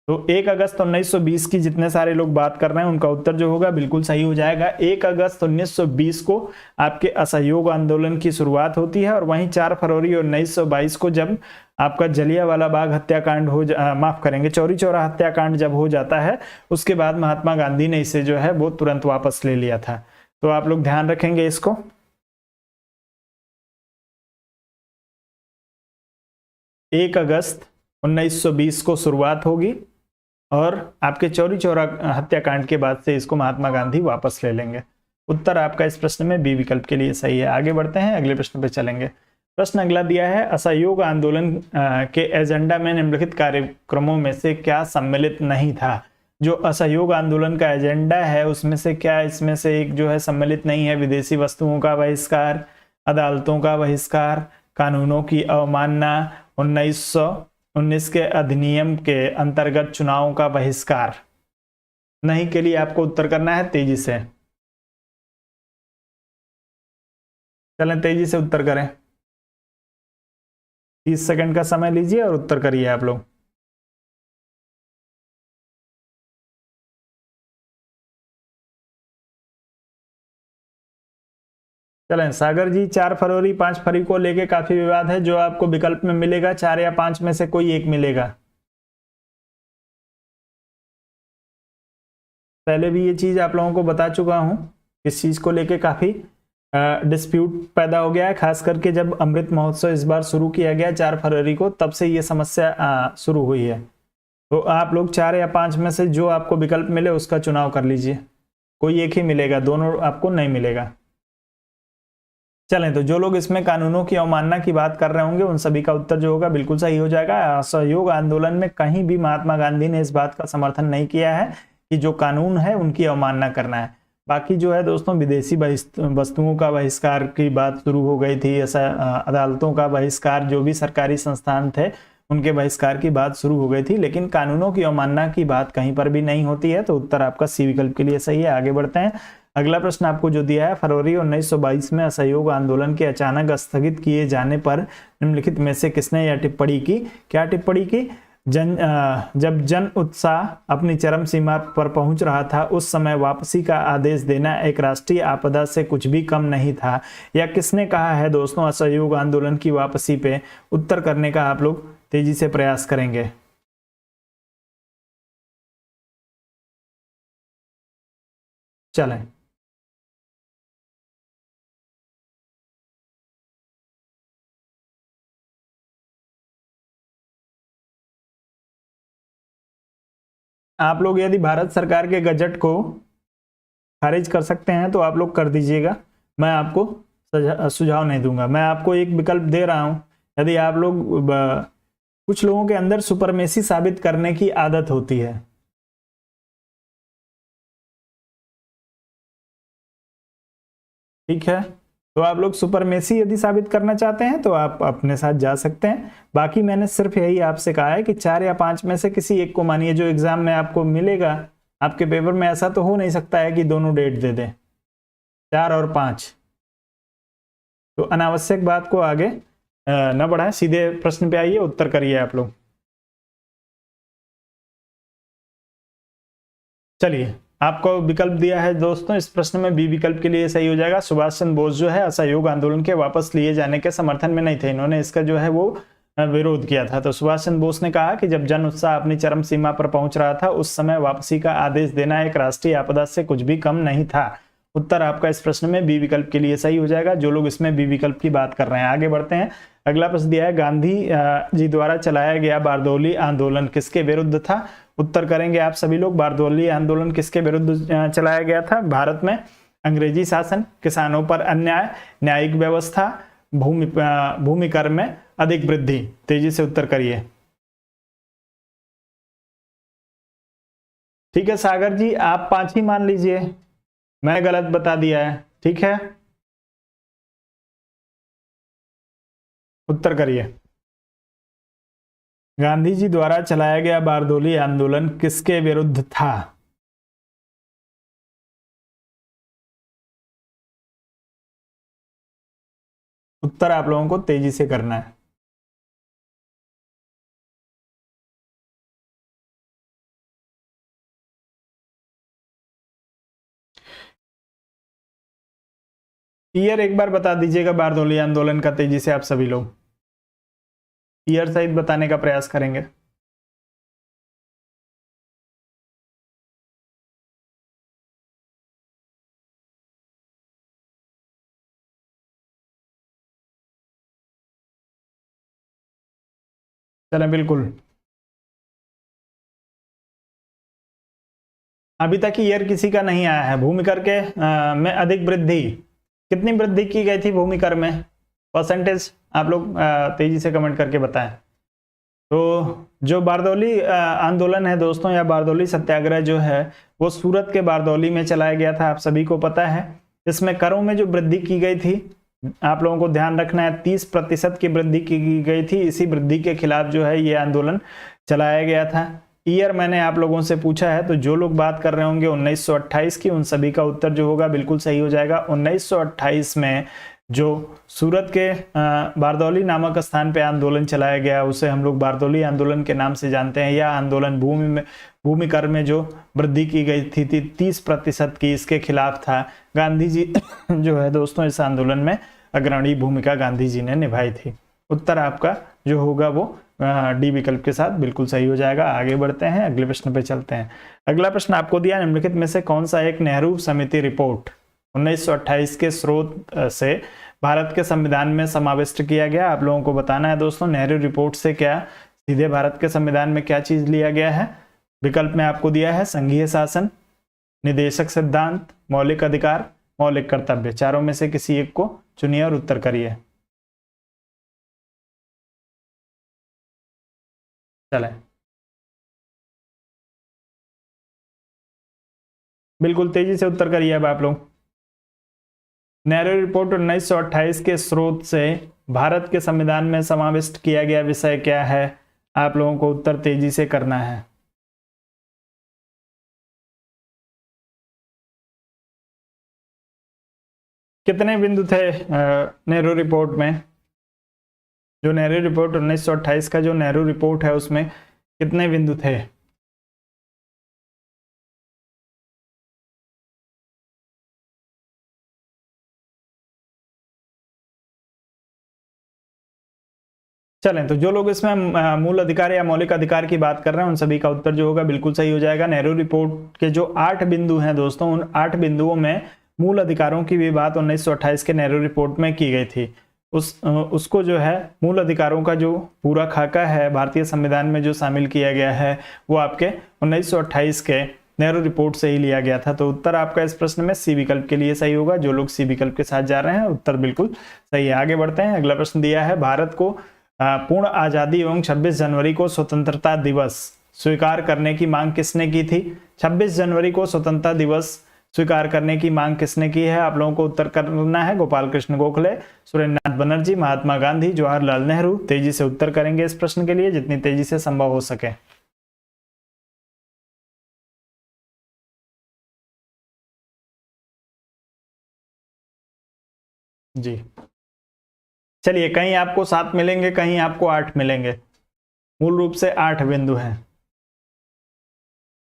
S1: तो 1 अगस्त 1920 की जितने सारे लोग बात कर रहे हैं उनका उत्तर जो होगा बिल्कुल सही हो जाएगा। 1 अगस्त 1920 को आपके असहयोग आंदोलन की शुरुआत होती है और वहीं 4 फरवरी 1922 को जब आपका जलियांवाला बाग हत्याकांड माफ करेंगे, चौरी चौरा हत्याकांड जब हो जाता है उसके बाद महात्मा गांधी ने इसे जो है वो तुरंत वापस ले लिया था। तो आप लोग ध्यान रखेंगे इसको। 1 अगस्त 1920 को शुरुआत होगी और आपके चौरी चौरा हत्याकांड के बाद से इसको महात्मा गांधी वापस ले लेंगे। उत्तर आपका इस प्रश्न में बी विकल्प के लिए सही है। आगे बढ़ते हैं, अगले प्रश्न पे चलेंगे। प्रश्न अगला दिया है, असहयोग आंदोलन के एजेंडा में निम्नलिखित कार्यक्रमों में से क्या सम्मिलित नहीं था। जो असहयोग आंदोलन का एजेंडा है उसमें से क्या इसमें से एक जो है सम्मिलित नहीं है। विदेशी वस्तुओं का बहिष्कार, अदालतों का बहिष्कार, कानूनों की अवमानना, 1919 के अधिनियम के अंतर्गत चुनावों का बहिष्कार। नहीं के लिए आपको उत्तर करना है तेजी से। चलें तेजी से उत्तर करें, 30 सेकंड का समय लीजिए और उत्तर करिए आप लोग। चलें सागर जी, 4 फरवरी 5 फरवरी को लेके काफी विवाद है। जो आपको विकल्प में मिलेगा 4 या 5 में से कोई एक मिलेगा। पहले भी ये चीज आप लोगों को बता चुका हूं, इस चीज को लेके काफी डिस्प्यूट पैदा हो गया है, खास करके जब अमृत महोत्सव इस बार शुरू किया गया 4 फरवरी को, तब से ये समस्या शुरू हुई है। तो आप लोग 4 या 5 में से जो आपको विकल्प मिले उसका चुनाव कर लीजिए, कोई एक ही मिलेगा, दोनों आपको नहीं मिलेगा। चलें, तो जो लोग इसमें कानूनों की अवमानना की बात कर रहे होंगे उन सभी का उत्तर जो होगा बिल्कुल सही हो जाएगा। असहयोग आंदोलन में कहीं भी महात्मा गांधी ने इस बात का समर्थन नहीं किया है कि जो कानून है उनकी अवमानना करना है। बाकी जो है दोस्तों, विदेशी वस्तुओं का बहिष्कार की बात शुरू हो गई थी, ऐसा अदालतों का बहिष्कार, जो भी सरकारी संस्थान थे उनके बहिष्कार की बात शुरू हो गई थी, लेकिन कानूनों की अवमानना की बात कहीं पर भी नहीं होती है। तो उत्तर आपका सी विकल्प के लिए सही है। आगे बढ़ते हैं, अगला प्रश्न आपको जो दिया है, फरवरी 1922 में असहयोग आंदोलन के अचानक स्थगित किए जाने पर निम्नलिखित में से किसने यह टिप्पणी की। क्या टिप्पणी की? जब जन उत्साह अपनी चरम सीमा पर पहुंच रहा था उस समय वापसी का आदेश देना एक राष्ट्रीय आपदा से कुछ भी कम नहीं था। या किसने कहा है दोस्तों असहयोग आंदोलन की वापसी पे? उत्तर करने का आप लोग तेजी से प्रयास करेंगे। चलें, आप लोग यदि भारत सरकार के गजट को खारिज कर सकते हैं तो आप लोग कर दीजिएगा, मैं आपको सुझाव नहीं दूंगा। मैं आपको एक विकल्प दे रहा हूं, यदि आप लोग कुछ लोगों के अंदर सुपरमेसी साबित करने की आदत होती है, ठीक है, तो आप लोग सुपरमेसी यदि साबित करना चाहते हैं तो आप अपने साथ जा सकते हैं। बाकी मैंने सिर्फ यही आपसे कहा है कि 4 या 5 में से किसी एक को मानिए, जो एग्जाम में आपको मिलेगा आपके पेपर में, ऐसा तो हो नहीं सकता है कि दोनों डेट दे दें 4 और 5। तो अनावश्यक बात को आगे न बढ़ाएं, सीधे प्रश्न पे आइए, उत्तर करिए आप लोग। चलिए, आपको विकल्प दिया है दोस्तों इस प्रश्न में, बी विकल्प के लिए सही हो जाएगा। सुभाष चंद्र बोस जो है असहयोग आंदोलन के वापस लिए जाने के समर्थन में नहीं थे, इन्होंने इसका जो है वो विरोध किया था। तो सुभाष चंद्र बोस ने कहा कि जब जन उत्साह अपनी चरम सीमा पर पहुंच रहा था उस समय वापसी का आदेश देना एक राष्ट्रीय आपदा से कुछ भी कम नहीं था। उत्तर आपका इस प्रश्न में बी विकल्प के लिए सही हो जाएगा, जो लोग इसमें बी विकल्प की बात कर रहे हैं। आगे बढ़ते हैं, अगला प्रश्न दिया है, गांधी जी द्वारा चलाया गया बारदौली आंदोलन किसके विरुद्ध था। उत्तर करेंगे आप सभी लोग। बारदोली आंदोलन किसके विरुद्ध चलाया गया था भारत में? अंग्रेजी शासन, किसानों पर अन्याय, न्यायिक व्यवस्था, भूमि कर में अधिक वृद्धि। तेजी से उत्तर करिए। ठीक है सागर जी, आप 5 ही मान लीजिए, मैं गलत बता दिया है। ठीक है, उत्तर करिए। गांधी जी द्वारा चलाया गया बारदोली आंदोलन किसके विरुद्ध था? उत्तर आप लोगों को तेजी से करना है। ईयर एक बार बता दीजिएगा बारदोली आंदोलन का, तेजी से आप सभी लोग ईयर सहित बताने का प्रयास करेंगे। चलें, बिल्कुल। अभी तक ईयर किसी का नहीं आया है। भूमि कर के में अधिक वृद्धि, कितनी वृद्धि की गई थी भूमि कर में? परसेंटेज आप लोग तेजी से कमेंट करके बताएं। तो जो बारदौली आंदोलन है दोस्तों, या बारदौली सत्याग्रह जो है वो सूरत के बारदौली में चलाया गया था, आप सभी को पता है। इसमें करों में जो वृद्धि की गई थी, आप लोगों को ध्यान रखना है, 30% की वृद्धि की गई थी। इसी वृद्धि के खिलाफ जो है ये आंदोलन चलाया गया था। ईयर मैंने आप लोगों से पूछा है, तो जो लोग बात कर रहे होंगे 1928 की, उन सभी का उत्तर जो होगा बिल्कुल सही हो जाएगा। 1928 में जो सूरत के बारदौली नामक स्थान पे आंदोलन चलाया गया, उसे हम लोग बारदौली आंदोलन के नाम से जानते हैं। यह आंदोलन भूमि कर में जो वृद्धि की गई थी 30% की, इसके खिलाफ था। गांधी जी जो है दोस्तों, इस आंदोलन में अग्रणी भूमिका गांधी जी ने निभाई थी। उत्तर आपका जो होगा वो डी विकल्प के साथ बिल्कुल सही हो जाएगा। आगे बढ़ते हैं, अगले प्रश्न पे चलते हैं। अगला प्रश्न आपको दिया, निम्नलिखित में से कौन सा एक नेहरू समिति रिपोर्ट 1928 के स्रोत से भारत के संविधान में समाविष्ट किया गया? आप लोगों को बताना है दोस्तों, नेहरू रिपोर्ट से क्या सीधे भारत के संविधान में क्या चीज लिया गया है? विकल्प में आपको दिया है संघीय शासन, निदेशक सिद्धांत, मौलिक अधिकार, मौलिक कर्तव्य। चारों में से किसी एक को चुनिए और उत्तर करिए। चलें, बिल्कुल तेजी से उत्तर करिए अब आप लोग। नेहरू रिपोर्ट 1928 के स्रोत से भारत के संविधान में समाविष्ट किया गया विषय क्या है? आप लोगों को उत्तर तेजी से करना है। कितने बिंदु थे नेहरू रिपोर्ट में? जो नेहरू रिपोर्ट 1928 का जो नेहरू रिपोर्ट है उसमें कितने बिंदु थे? चलें, तो जो लोग इसमें मूल अधिकार या मौलिक अधिकार की बात कर रहे हैं, उन सभी का उत्तर जो होगा बिल्कुल सही हो जाएगा। नेहरू रिपोर्ट के जो 8 बिंदु हैं दोस्तों, उन 8 बिंदुओं में मूल अधिकारों की भी बात 1928 के नेहरू रिपोर्ट में की गई थी। उसको जो है मूल अधिकारों का जो पूरा खाका है भारतीय संविधान में जो शामिल किया गया है, वो आपके 1928 के नेहरू रिपोर्ट से ही लिया गया था। तो उत्तर आपका इस प्रश्न में सी विकल्प के लिए सही होगा। जो लोग सी विकल्प के साथ जा रहे हैं, उत्तर बिल्कुल सही है। आगे बढ़ते हैं, अगला प्रश्न दिया है, भारत को पूर्ण आजादी एवं 26 जनवरी को स्वतंत्रता दिवस स्वीकार करने की मांग किसने की थी? 26 जनवरी को स्वतंत्रता दिवस स्वीकार करने की मांग किसने की है? आप लोगों को उत्तर करना है। गोपाल कृष्ण गोखले, सुरेंद्रनाथ बनर्जी, महात्मा गांधी, जवाहरलाल नेहरू। तेजी से उत्तर करेंगे इस प्रश्न के लिए, जितनी तेजी से संभव हो सके। जी, चलिए, कहीं आपको 7 मिलेंगे, कहीं आपको 8 मिलेंगे। मूल रूप से 8 बिंदु हैं।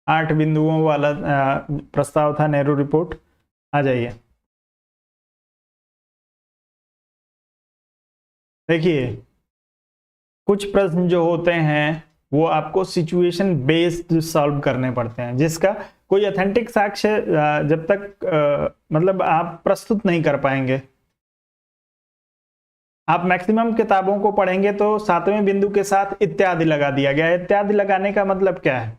S1: 8 बिंदुओं वाला प्रस्ताव था नेहरू रिपोर्ट। आ जाइए, देखिए कुछ प्रश्न जो होते हैं वो आपको सिचुएशन बेस्ड सॉल्व करने पड़ते हैं, जिसका कोई ऑथेंटिक साक्ष्य जब तक मतलब आप प्रस्तुत नहीं कर पाएंगे। आप मैक्सिमम किताबों को पढ़ेंगे तो 7वें बिंदु के साथ इत्यादि लगा दिया गया है। इत्यादि लगाने का मतलब क्या है?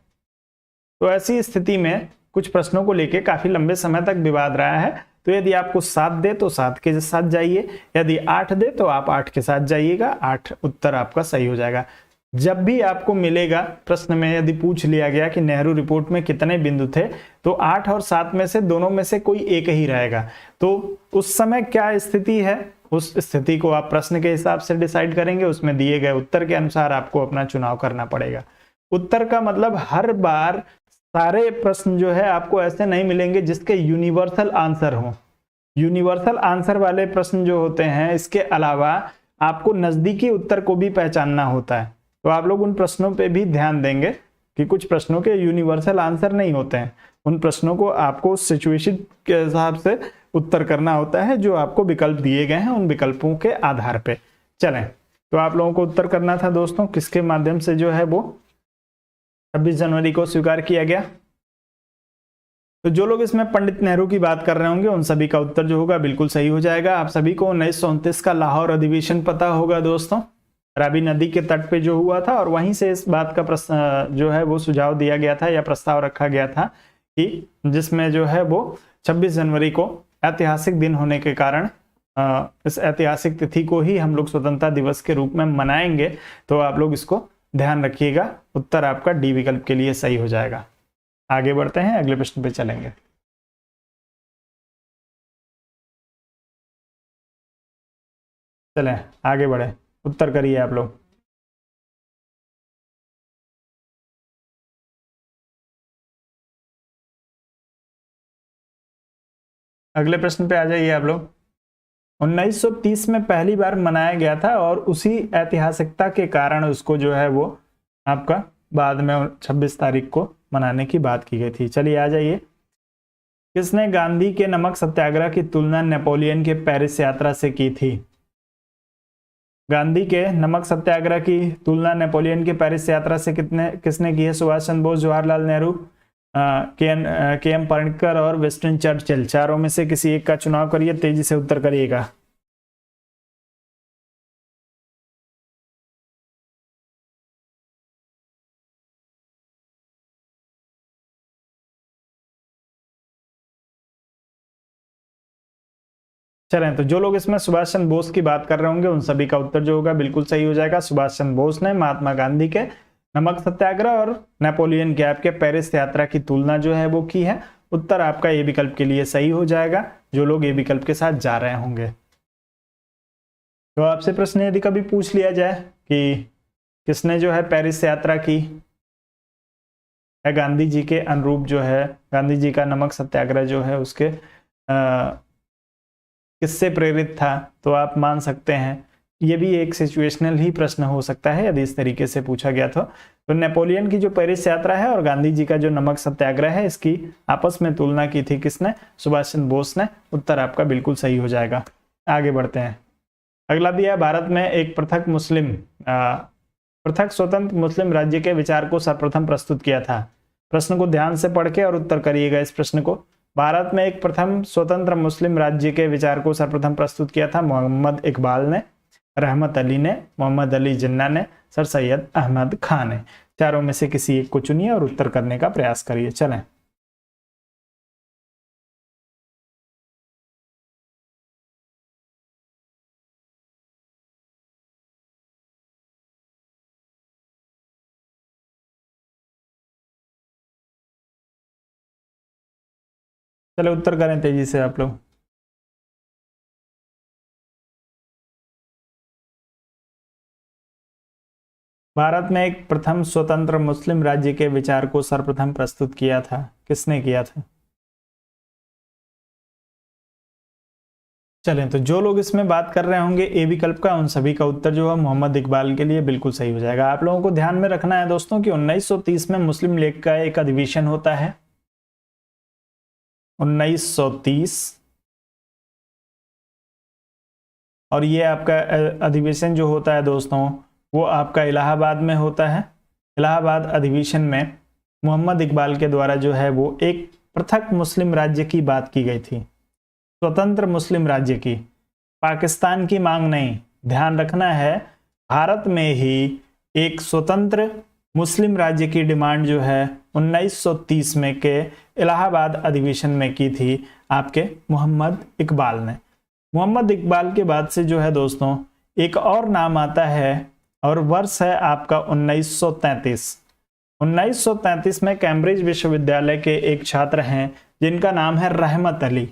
S1: तो ऐसी स्थिति में कुछ प्रश्नों को लेकर काफी लंबे समय तक विवाद रहा है। तो यदि आपको 7 दे तो 7 के साथ जाइए, यदि 8 दे तो आप 8 के साथ जाइएगा, 8 उत्तर आपका सही हो जाएगा। जब भी आपको मिलेगा प्रश्न में यदि पूछ लिया गया कि नेहरू रिपोर्ट में कितने बिंदु थे, तो 8 और 7 में से दोनों में से कोई एक ही रहेगा। तो उस समय क्या स्थिति है, उस स्थिति को आप प्रश्न के हिसाब से डिसाइड करेंगे, उसमें दिए गए उत्तर के अनुसार आपको अपना चुनाव करना पड़ेगा। उत्तर का मतलब हर बार सारे प्रश्न जो है आपको ऐसे नहीं मिलेंगे जिसके यूनिवर्सल आंसर हो। यूनिवर्सल आंसर वाले प्रश्न जो होते हैं, इसके अलावा आपको नजदीकी उत्तर को भी पहचानना होता है। तो आप लोग उन प्रश्नों पे भी ध्यान देंगे कि कुछ प्रश्नों के यूनिवर्सल आंसर नहीं होते हैं। उन प्रश्नों को आपको सिचुएशन के हिसाब से उत्तर करना होता है, जो आपको विकल्प दिए गए हैं उन विकल्पों के आधार पे। चलें, तो आप लोगों को उत्तर करना था दोस्तों, किसके माध्यम से जो है वो 26 जनवरी को स्वीकार किया गया। तो जो लोग इसमें पंडित नेहरू की बात कर रहे होंगे उन सभी का उत्तर जो होगा बिल्कुल सही हो जाएगा। आप सभी को 1929 का लाहौर अधिवेशन पता होगा दोस्तों, रावी नदी के तट पे जो हुआ था, और वहीं से इस बात का प्रश्न जो है वो सुझाव दिया गया था या प्रस्ताव रखा गया था कि जिसमें जो है वो 26 जनवरी को ऐतिहासिक दिन होने के कारण इस ऐतिहासिक तिथि को ही हम लोग स्वतंत्रता दिवस के रूप में मनाएंगे। तो आप लोग इसको ध्यान रखिएगा, उत्तर आपका डी विकल्प के लिए सही हो जाएगा। आगे बढ़ते हैं, अगले प्रश्न पे चलेंगे। चलें आगे बढ़े, उत्तर करिए आप लोग। अगले प्रश्न पे आ जाइए आप लोग। 1930 में पहली बार मनाया गया था और उसी ऐतिहासिकता के कारण उसको जो है वो आपका बाद में 26 तारीख को मनाने की बात की गई थी। चलिए आ जाइए। किसने गांधी के नमक सत्याग्रह की तुलना नेपोलियन के पेरिस यात्रा से की थी? गांधी के नमक सत्याग्रह की तुलना नेपोलियन के पेरिस यात्रा से किसने की है? सुभाष चंद्र बोस, जवाहरलाल नेहरू, के एम पर्रिकर और विंस्टन चर्चिल। चारों में से किसी एक का चुनाव करिए, तेजी से उत्तर करिएगा। चलें, तो जो लोग इसमें सुभाष चंद्र बोस की बात कर रहे होंगे उन सभी का उत्तर जो होगा बिल्कुल सही हो जाएगा। सुभाष चंद्र बोस ने महात्मा गांधी के नमक सत्याग्रह और नेपोलियन के आपके पेरिस यात्रा की तुलना जो है वो की है। उत्तर आपका ए विकल्प के लिए सही हो जाएगा, जो लोग ए विकल्प के साथ जा रहे होंगे। तो आपसे प्रश्न यदि कभी पूछ लिया जाए कि किसने जो है पेरिस यात्रा की, या गांधी जी के अनुरूप जो है गांधी जी का नमक सत्याग्रह जो है उसके किससे प्रेरित था, तो आप मान सकते हैं ये भी एक सिचुएशनल ही प्रश्न हो सकता है यदि इस तरीके से पूछा गया तो नेपोलियन की जो पेरिस यात्रा है और गांधी जी का जो नमक सत्याग्रह है, इसकी आपस में तुलना की थी किसने? सुभाष चंद्र बोस ने। उत्तर आपका बिल्कुल सही हो जाएगा। आगे बढ़ते हैं। अगला दिया, भारत में एक पृथक स्वतंत्र मुस्लिम राज्य के विचार को सर्वप्रथम प्रस्तुत किया था। प्रश्न को ध्यान से पढ़ के और उत्तर करिएगा इस प्रश्न को। भारत में एक प्रथम स्वतंत्र मुस्लिम राज्य के विचार को सर्वप्रथम प्रस्तुत किया था मोहम्मद इकबाल ने, रहमत अली ने, मोहम्मद अली जिन्ना ने, सर सैयद अहमद खान ने। चारों में से किसी एक को चुनिए और उत्तर करने का प्रयास करिए। चलें, चलो उत्तर करें तेजी से आप लोग। भारत में एक प्रथम स्वतंत्र मुस्लिम राज्य के विचार को सर्वप्रथम प्रस्तुत किया था, किसने किया था? चलें, तो जो लोग इसमें बात कर रहे होंगे ए विकल्प का, उन सभी का उत्तर जो है मोहम्मद इकबाल के लिए बिल्कुल सही हो जाएगा। आप लोगों को ध्यान में रखना है दोस्तों कि 1930 में मुस्लिम लीग का एक अधिवेशन होता है। 1930, और ये आपका अधिवेशन जो होता है दोस्तों वो आपका इलाहाबाद में होता है। इलाहाबाद अधिवेशन में मोहम्मद इकबाल के द्वारा जो है वो एक पृथक मुस्लिम राज्य की बात की गई थी, स्वतंत्र मुस्लिम राज्य की, पाकिस्तान की मांग नहीं। ध्यान रखना है, भारत में ही एक स्वतंत्र मुस्लिम राज्य की डिमांड जो है 1930 में के इलाहाबाद अधिवेशन में की थी आपके मोहम्मद इकबाल ने। मोहम्मद इकबाल के बाद से जो है दोस्तों एक और नाम आता है और वर्ष है आपका 1933। 1933 में कैम्ब्रिज विश्वविद्यालय के एक छात्र हैं जिनका नाम है रहमत अली।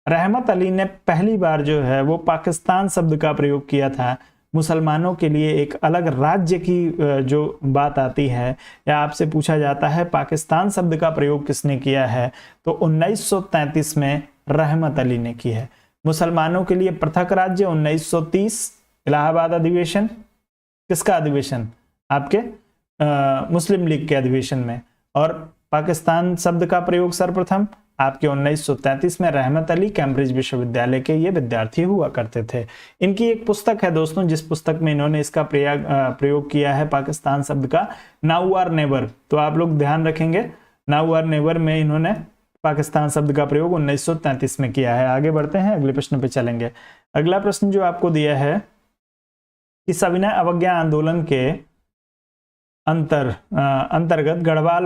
S1: रहमत अली ने पहली बार जो है वो पाकिस्तान शब्द का प्रयोग किया था। मुसलमानों के लिए एक अलग राज्य की जो बात आती है या आपसे पूछा जाता है पाकिस्तान शब्द का प्रयोग किसने किया है, तो 1933 में रहमत अली ने की है। मुसलमानों के लिए पृथक राज्य 1930 इलाहाबाद अधिवेशन, किसका अधिवेशन, आपके मुस्लिम लीग के अधिवेशन में, और पाकिस्तान शब्द का प्रयोग सर्वप्रथम आपके 1933 में रहमत अली कैम्ब्रिज विश्वविद्यालय के ये विद्यार्थी हुआ करते थे। इनकी एक पुस्तक है दोस्तों जिस पुस्तक में इन्होंने इसका प्रयोग किया है पाकिस्तान शब्द का, नाउ और नेवर। तो आप लोग ध्यान रखेंगे, नाउ और नेवर में इन्होंने पाकिस्तान शब्द का प्रयोग 1933 में किया है। आगे बढ़ते हैं, अगले प्रश्न पे चलेंगे। अगला प्रश्न जो आपको दिया है कि सविनय अवज्ञा आंदोलन के अंतर्गत गढ़वाल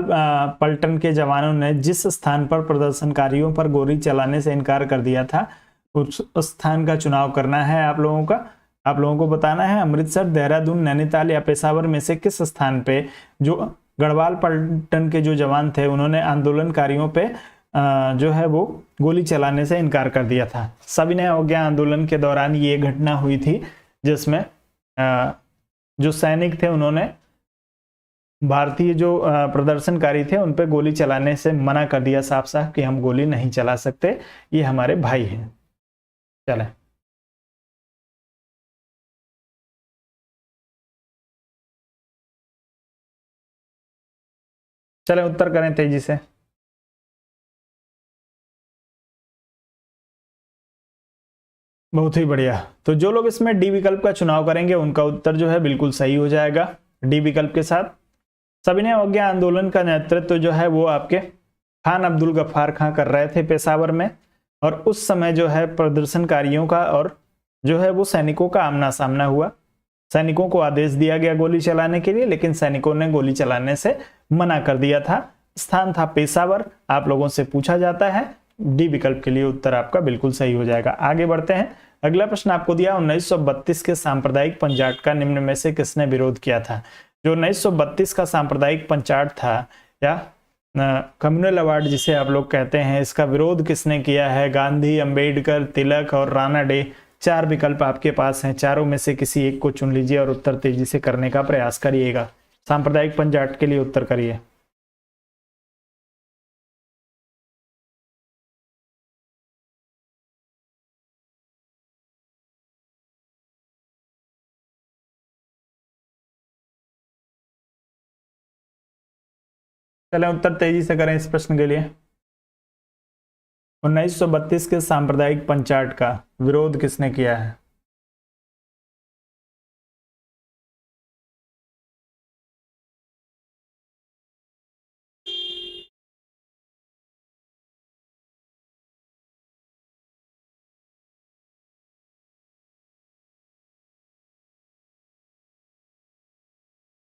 S1: पलटन के जवानों ने जिस स्थान पर प्रदर्शनकारियों पर गोली चलाने से इनकार कर दिया था उस स्थान का चुनाव करना है आप लोगों को बताना है। अमृतसर, देहरादून, नैनीताल या पेशावर में से किस स्थान पे जो गढ़वाल पलटन के जो जवान थे उन्होंने आंदोलनकारियों पे जो है वो गोली चलाने से इनकार कर दिया था। सविनय अवज्ञा आंदोलन के दौरान ये घटना हुई थी जिसमें जो सैनिक थे उन्होंने भारतीय जो प्रदर्शनकारी थे उन पे गोली चलाने से मना कर दिया साफ साफ कि हम गोली नहीं चला सकते, ये हमारे भाई हैं। चले चले उत्तर करें तेजी से। बहुत ही बढ़िया। तो जो लोग इसमें डी विकल्प का चुनाव करेंगे उनका उत्तर जो है बिल्कुल सही हो जाएगा डी विकल्प के साथ। सविनय अवज्ञा आंदोलन का नेतृत्व जो है वो आपके खान अब्दुल गफ्फार खां कर रहे थे पेशावर में, और उस समय जो है प्रदर्शनकारियों का और जो है वो सैनिकों का आमना सामना हुआ। सैनिकों को आदेश दिया गया गोली चलाने के लिए, लेकिन सैनिकों ने गोली चलाने से मना कर दिया था। स्थान था पेशावर। आप लोगों से पूछा जाता है, डी विकल्प के लिए उत्तर आपका बिल्कुल सही हो जाएगा। आगे बढ़ते हैं। अगला प्रश्न आपको दिया 1932 के सांप्रदायिक पंचायत का निम्न में से किसने विरोध किया था। जो 1932 का सांप्रदायिक पंचायत था या कम्युनल अवार्ड जिसे आप लोग कहते हैं, इसका विरोध किसने किया है। गांधी, अंबेडकर, तिलक और राणा डे। 4 विकल्प आपके पास हैं, चारों में से किसी एक को चुन लीजिए और उत्तर तेजी से करने का प्रयास करिएगा। सांप्रदायिक पंचायत के लिए उत्तर करिए। चलें उत्तर तेजी से करें इस प्रश्न के लिए। 1932 के सांप्रदायिक पंचायत का विरोध किसने किया है।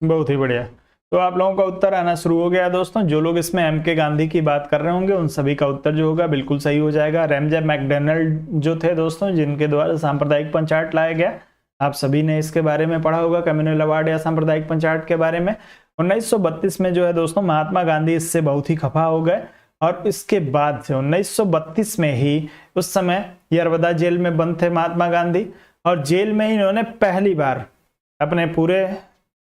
S1: बहुत ही बढ़िया। तो आप लोगों का उत्तर आना शुरू हो गया दोस्तों। जो लोग इसमें एम के गांधी की बात कर रहे होंगे उन सभी का उत्तर जो होगा बिल्कुल सही हो जाएगा। रैमजे मैकडोनाल्ड जो थे दोस्तों, जिनके द्वारा सांप्रदायिक पंचायत लाया गया, आप सभी ने इसके बारे में पढ़ा होगा, कम्युनल अवार्ड या सांप्रदायिक पंचायत के बारे में। 1932 में जो है दोस्तों महात्मा गांधी इससे बहुत ही खफा हो गए, और इसके बाद से 1932 में ही, उस समय यरवदा जेल में बंद थे महात्मा गांधी, और जेल में इन्होंने पहली बार अपने पूरे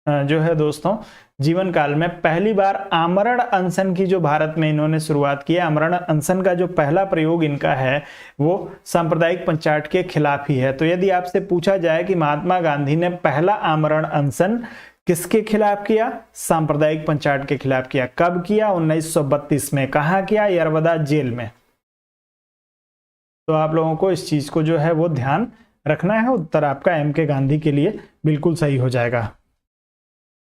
S1: जो है दोस्तों जीवन काल में पहली बार आमरण अनशन की जो भारत में इन्होंने शुरुआत की है। आमरण अनशन का जो पहला प्रयोग इनका है वो सांप्रदायिक पंचायत के खिलाफ ही है। तो यदि आपसे पूछा जाए कि महात्मा गांधी ने पहला आमरण अनशन किसके खिलाफ किया, सांप्रदायिक पंचायत के खिलाफ किया। कब किया, 1932 में। कहां किया, यरवदा जेल में। तो आप लोगों को इस चीज को जो है वो ध्यान रखना है। उत्तर आपका एम के गांधी के लिए बिल्कुल सही हो जाएगा।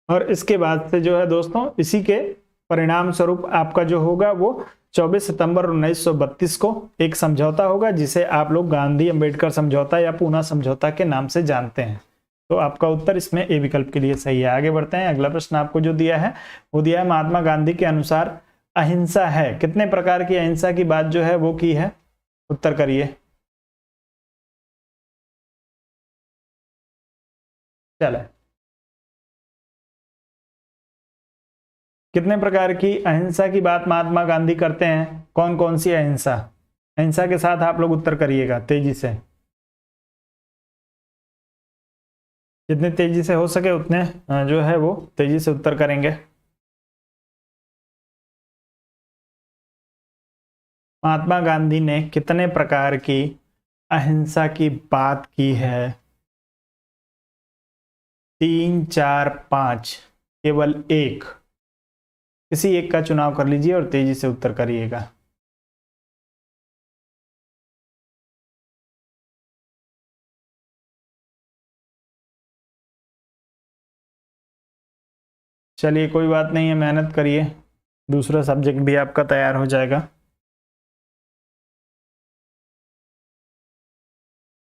S1: और इसके बाद से जो है दोस्तों इसी के परिणाम स्वरूप आपका जो होगा वो 24 सितंबर 1932 को एक समझौता होगा जिसे आप लोग गांधी अंबेडकर समझौता या पूना समझौता के नाम से जानते हैं। तो आपका उत्तर इसमें ए विकल्प के लिए सही है। आगे बढ़ते हैं। अगला प्रश्न आपको जो दिया है वो दिया है महात्मा गांधी के अनुसार अहिंसा है, कितने प्रकार की अहिंसा की बात जो है वो की है? उत्तर करिए। चले, कितने प्रकार की अहिंसा की बात महात्मा गांधी करते हैं? कौन कौन सी अहिंसा? अहिंसा के साथ आप लोग उत्तर करिएगा तेजी से, जितने तेजी से हो सके उतने जो है वो तेजी से उत्तर करेंगे। महात्मा गांधी ने कितने प्रकार की अहिंसा की बात की है? 3, 4, 5, केवल एक, किसी एक का चुनाव कर लीजिए और तेजी से उत्तर करिएगा। चलिए कोई बात नहीं है, मेहनत करिए, दूसरा सब्जेक्ट भी आपका तैयार हो जाएगा।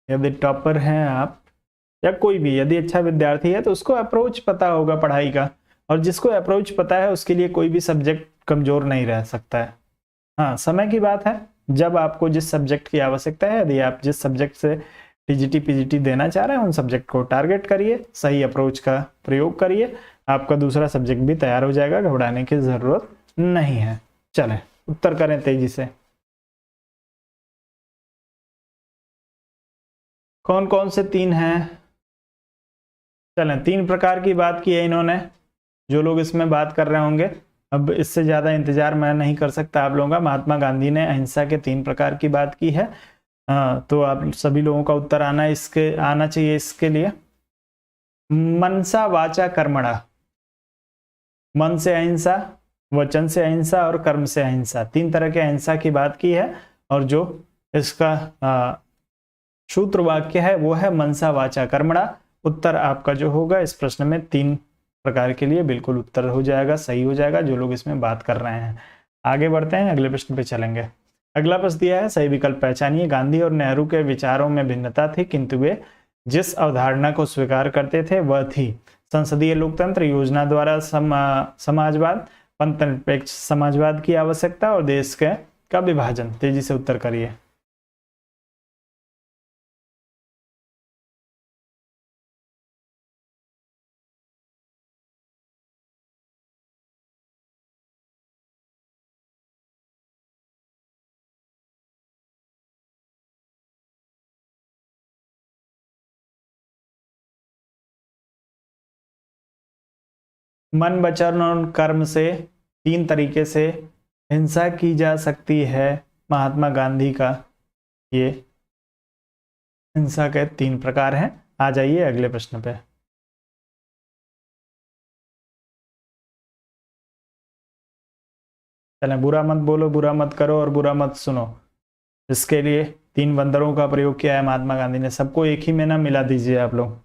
S1: यदि टॉपर हैं आप या कोई भी यदि अच्छा विद्यार्थी है तो उसको अप्रोच पता होगा पढ़ाई का, और जिसको अप्रोच पता है उसके लिए कोई भी सब्जेक्ट कमजोर नहीं रह सकता है। हाँ, समय की बात है, जब आपको जिस सब्जेक्ट की आवश्यकता है, यदि आप जिस सब्जेक्ट से टीजीटी पीजीटी देना चाह रहे हैं उन सब्जेक्ट को टारगेट करिए, सही अप्रोच का प्रयोग करिए, आपका दूसरा सब्जेक्ट भी तैयार हो जाएगा, घबराने की जरूरत नहीं है। चलें उत्तर करें तेजी से। कौन कौन से 3 हैं? चलें, 3 प्रकार की बात की है इन्होंने, जो लोग इसमें बात कर रहे होंगे। अब इससे ज़्यादा इंतजार मैं नहीं कर सकता आप लोगों का। महात्मा गांधी ने अहिंसा के 3 प्रकार की बात की है। तो आप सभी लोगों का उत्तर आना चाहिए इसके लिए। मनसा वाचा कर्मणा, मन से अहिंसा, वचन से अहिंसा और कर्म से अहिंसा, 3 तरह के अहिंसा की बात की है, और जो इसका सूत्र वाक्य है वो है मनसा वाचा कर्मणा। उत्तर आपका जो होगा इस प्रश्न में 3 प्रकार के लिए बिल्कुल उत्तर हो जाएगा, सही हो जाएगा, जो लोग इसमें बात कर रहे हैं। आगे बढ़ते हैं, अगले प्रश्न पे चलेंगे। अगला प्रश्न दिया है, सही विकल्प पहचानिए। गांधी और नेहरू के विचारों में भिन्नता थी, किंतु वे जिस अवधारणा को स्वीकार करते थे वह थी संसदीय लोकतंत्र, योजना द्वारा समाजवाद, पंथनिरपेक्ष समाजवाद की आवश्यकता और देश का विभाजन। तेजी से उत्तर करिए। मन, वचन और कर्म से 3 तरीके से हिंसा की जा सकती है। महात्मा गांधी का ये हिंसा के 3 प्रकार हैं। आ जाइए अगले प्रश्न पे। चलें, बुरा मत बोलो, बुरा मत करो और बुरा मत सुनो, इसके लिए 3 बंदरों का प्रयोग किया है महात्मा गांधी ने। सबको एक ही में ना मिला दीजिए आप लोग।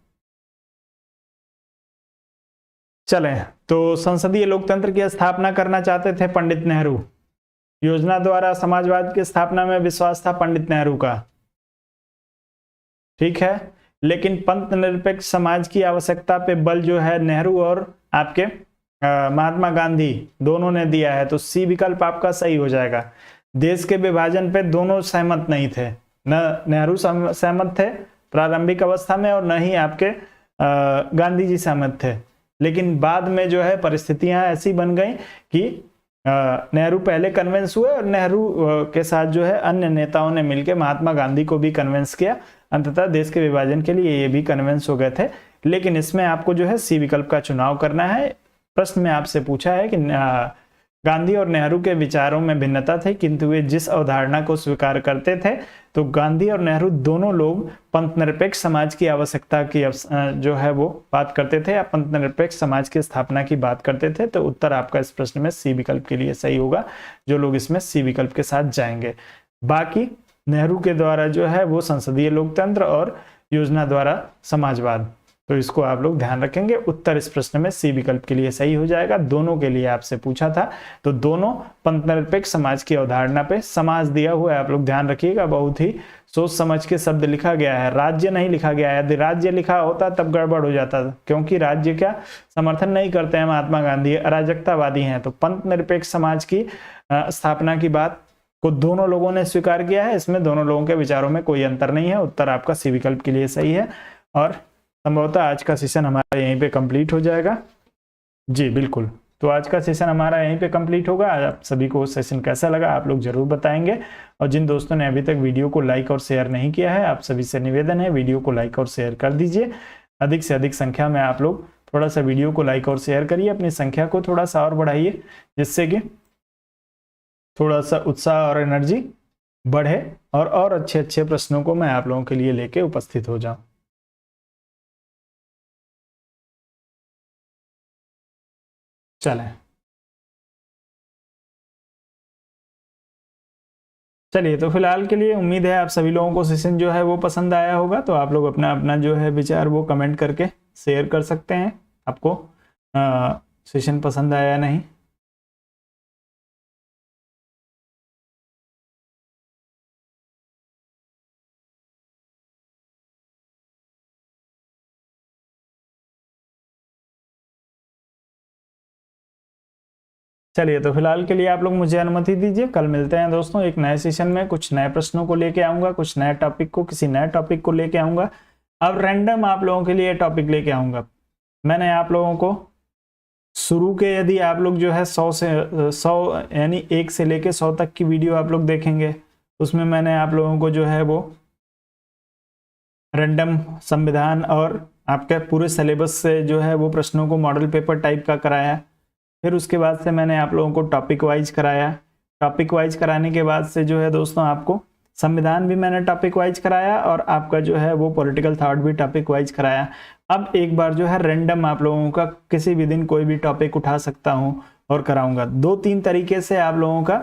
S1: चलें, तो संसदीय लोकतंत्र की स्थापना करना चाहते थे पंडित नेहरू। योजना द्वारा समाजवाद की स्थापना में विश्वास था पंडित नेहरू का, ठीक है, लेकिन पंथ निरपेक्ष समाज की आवश्यकता पे बल जो है नेहरू और आपके महात्मा गांधी दोनों ने दिया है, तो सी विकल्प आपका सही हो जाएगा। देश के विभाजन पे दोनों सहमत नहीं थे, न नेहरू सहमत थे प्रारंभिक अवस्था में और न ही आपके गांधी जी सहमत थे, लेकिन बाद में जो है परिस्थितियां ऐसी बन गई कि नेहरू पहले कन्विंस हुए और नेहरू के साथ जो है अन्य नेताओं ने मिलकर महात्मा गांधी को भी कन्विंस किया, अंततः देश के विभाजन के लिए ये भी कन्विंस हो गए थे। लेकिन इसमें आपको जो है सी विकल्प का चुनाव करना है। प्रश्न में आपसे पूछा है कि गांधी और नेहरू के विचारों में भिन्नता थी, किंतु वे जिस अवधारणा को स्वीकार करते थे, तो गांधी और नेहरू दोनों लोग पंथ निरपेक्ष समाज की आवश्यकता की जो है वो बात करते थे, या पंथ निरपेक्ष समाज की स्थापना की बात करते थे। तो उत्तर आपका इस प्रश्न में सी विकल्प के लिए सही होगा, जो लोग इसमें सी विकल्प के साथ जाएंगे। बाकी नेहरू के द्वारा जो है वो संसदीय लोकतंत्र और योजना द्वारा समाजवाद, तो इसको आप लोग ध्यान रखेंगे। उत्तर इस प्रश्न में सी विकल्प के लिए सही हो जाएगा। दोनों के लिए आपसे पूछा था, तो दोनों पंथ निरपेक्ष समाज की अवधारणा पे समाज दिया हुआ है, आप लोग ध्यान रखिएगा। बहुत ही सोच समझ के शब्द लिखा गया है, राज्य नहीं लिखा गया है। यदि राज्य लिखा होता तब गड़बड़ हो जाता, क्योंकि राज्य का समर्थन नहीं करते हैं महात्मा गांधी, अराजकतावादी हैं। तो पंथ निरपेक्ष समाज की स्थापना की बात को दोनों लोगों ने स्वीकार किया है, इसमें दोनों लोगों के विचारों में कोई अंतर नहीं है। उत्तर आपका सी विकल्प के लिए सही है। और संभवतः आज का सेशन हमारा यहीं पे कंप्लीट हो जाएगा। जी बिल्कुल, तो आज का सेशन हमारा यहीं पे कंप्लीट होगा। आप सभी को सेशन कैसा लगा आप लोग जरूर बताएंगे। और जिन दोस्तों ने अभी तक वीडियो को लाइक और शेयर नहीं किया है, आप सभी से निवेदन है वीडियो को लाइक और शेयर कर दीजिए। अधिक से अधिक संख्या में आप लोग थोड़ा सा वीडियो को लाइक और शेयर करिए, अपनी संख्या को थोड़ा सा और बढ़ाइए, जिससे कि थोड़ा सा उत्साह और एनर्जी बढ़े और अच्छे अच्छे प्रश्नों को मैं आप लोगों के लिए लेके उपस्थित हो जाऊं। चलिए, तो फिलहाल के लिए उम्मीद है आप सभी लोगों को सेशन जो है वो पसंद आया होगा। तो आप लोग अपना अपना जो है विचार वो कमेंट करके शेयर कर सकते हैं, आपको सेशन पसंद आया या नहीं। चलिए, तो फिलहाल के लिए आप लोग मुझे अनुमति दीजिए। कल मिलते हैं दोस्तों एक नए सेशन में, कुछ नए प्रश्नों को लेके आऊंगा, कुछ नए टॉपिक को, किसी नए टॉपिक को लेके आऊंगा। अब रैंडम आप लोगों के लिए टॉपिक लेके आऊंगा। मैंने आप लोगों को शुरू के, यदि आप लोग जो है 100 यानी 1 से लेके 100 तक की वीडियो आप लोग देखेंगे, उसमें मैंने आप लोगों को जो है वो रैंडम संविधान और आपके पूरे सिलेबस से जो है वो प्रश्नों को मॉडल पेपर टाइप का कराया। फिर उसके बाद से मैंने आप लोगों को टॉपिक वाइज कराया। टॉपिक वाइज कराने के बाद से जो है दोस्तों आपको संविधान भी मैंने टॉपिक वाइज कराया, और आपका जो है वो पॉलिटिकल थॉट भी टॉपिक वाइज कराया। अब एक बार जो है रैंडम आप लोगों का किसी भी दिन कोई भी टॉपिक उठा सकता हूं और कराऊंगा। 2-3 तरीके से आप लोगों का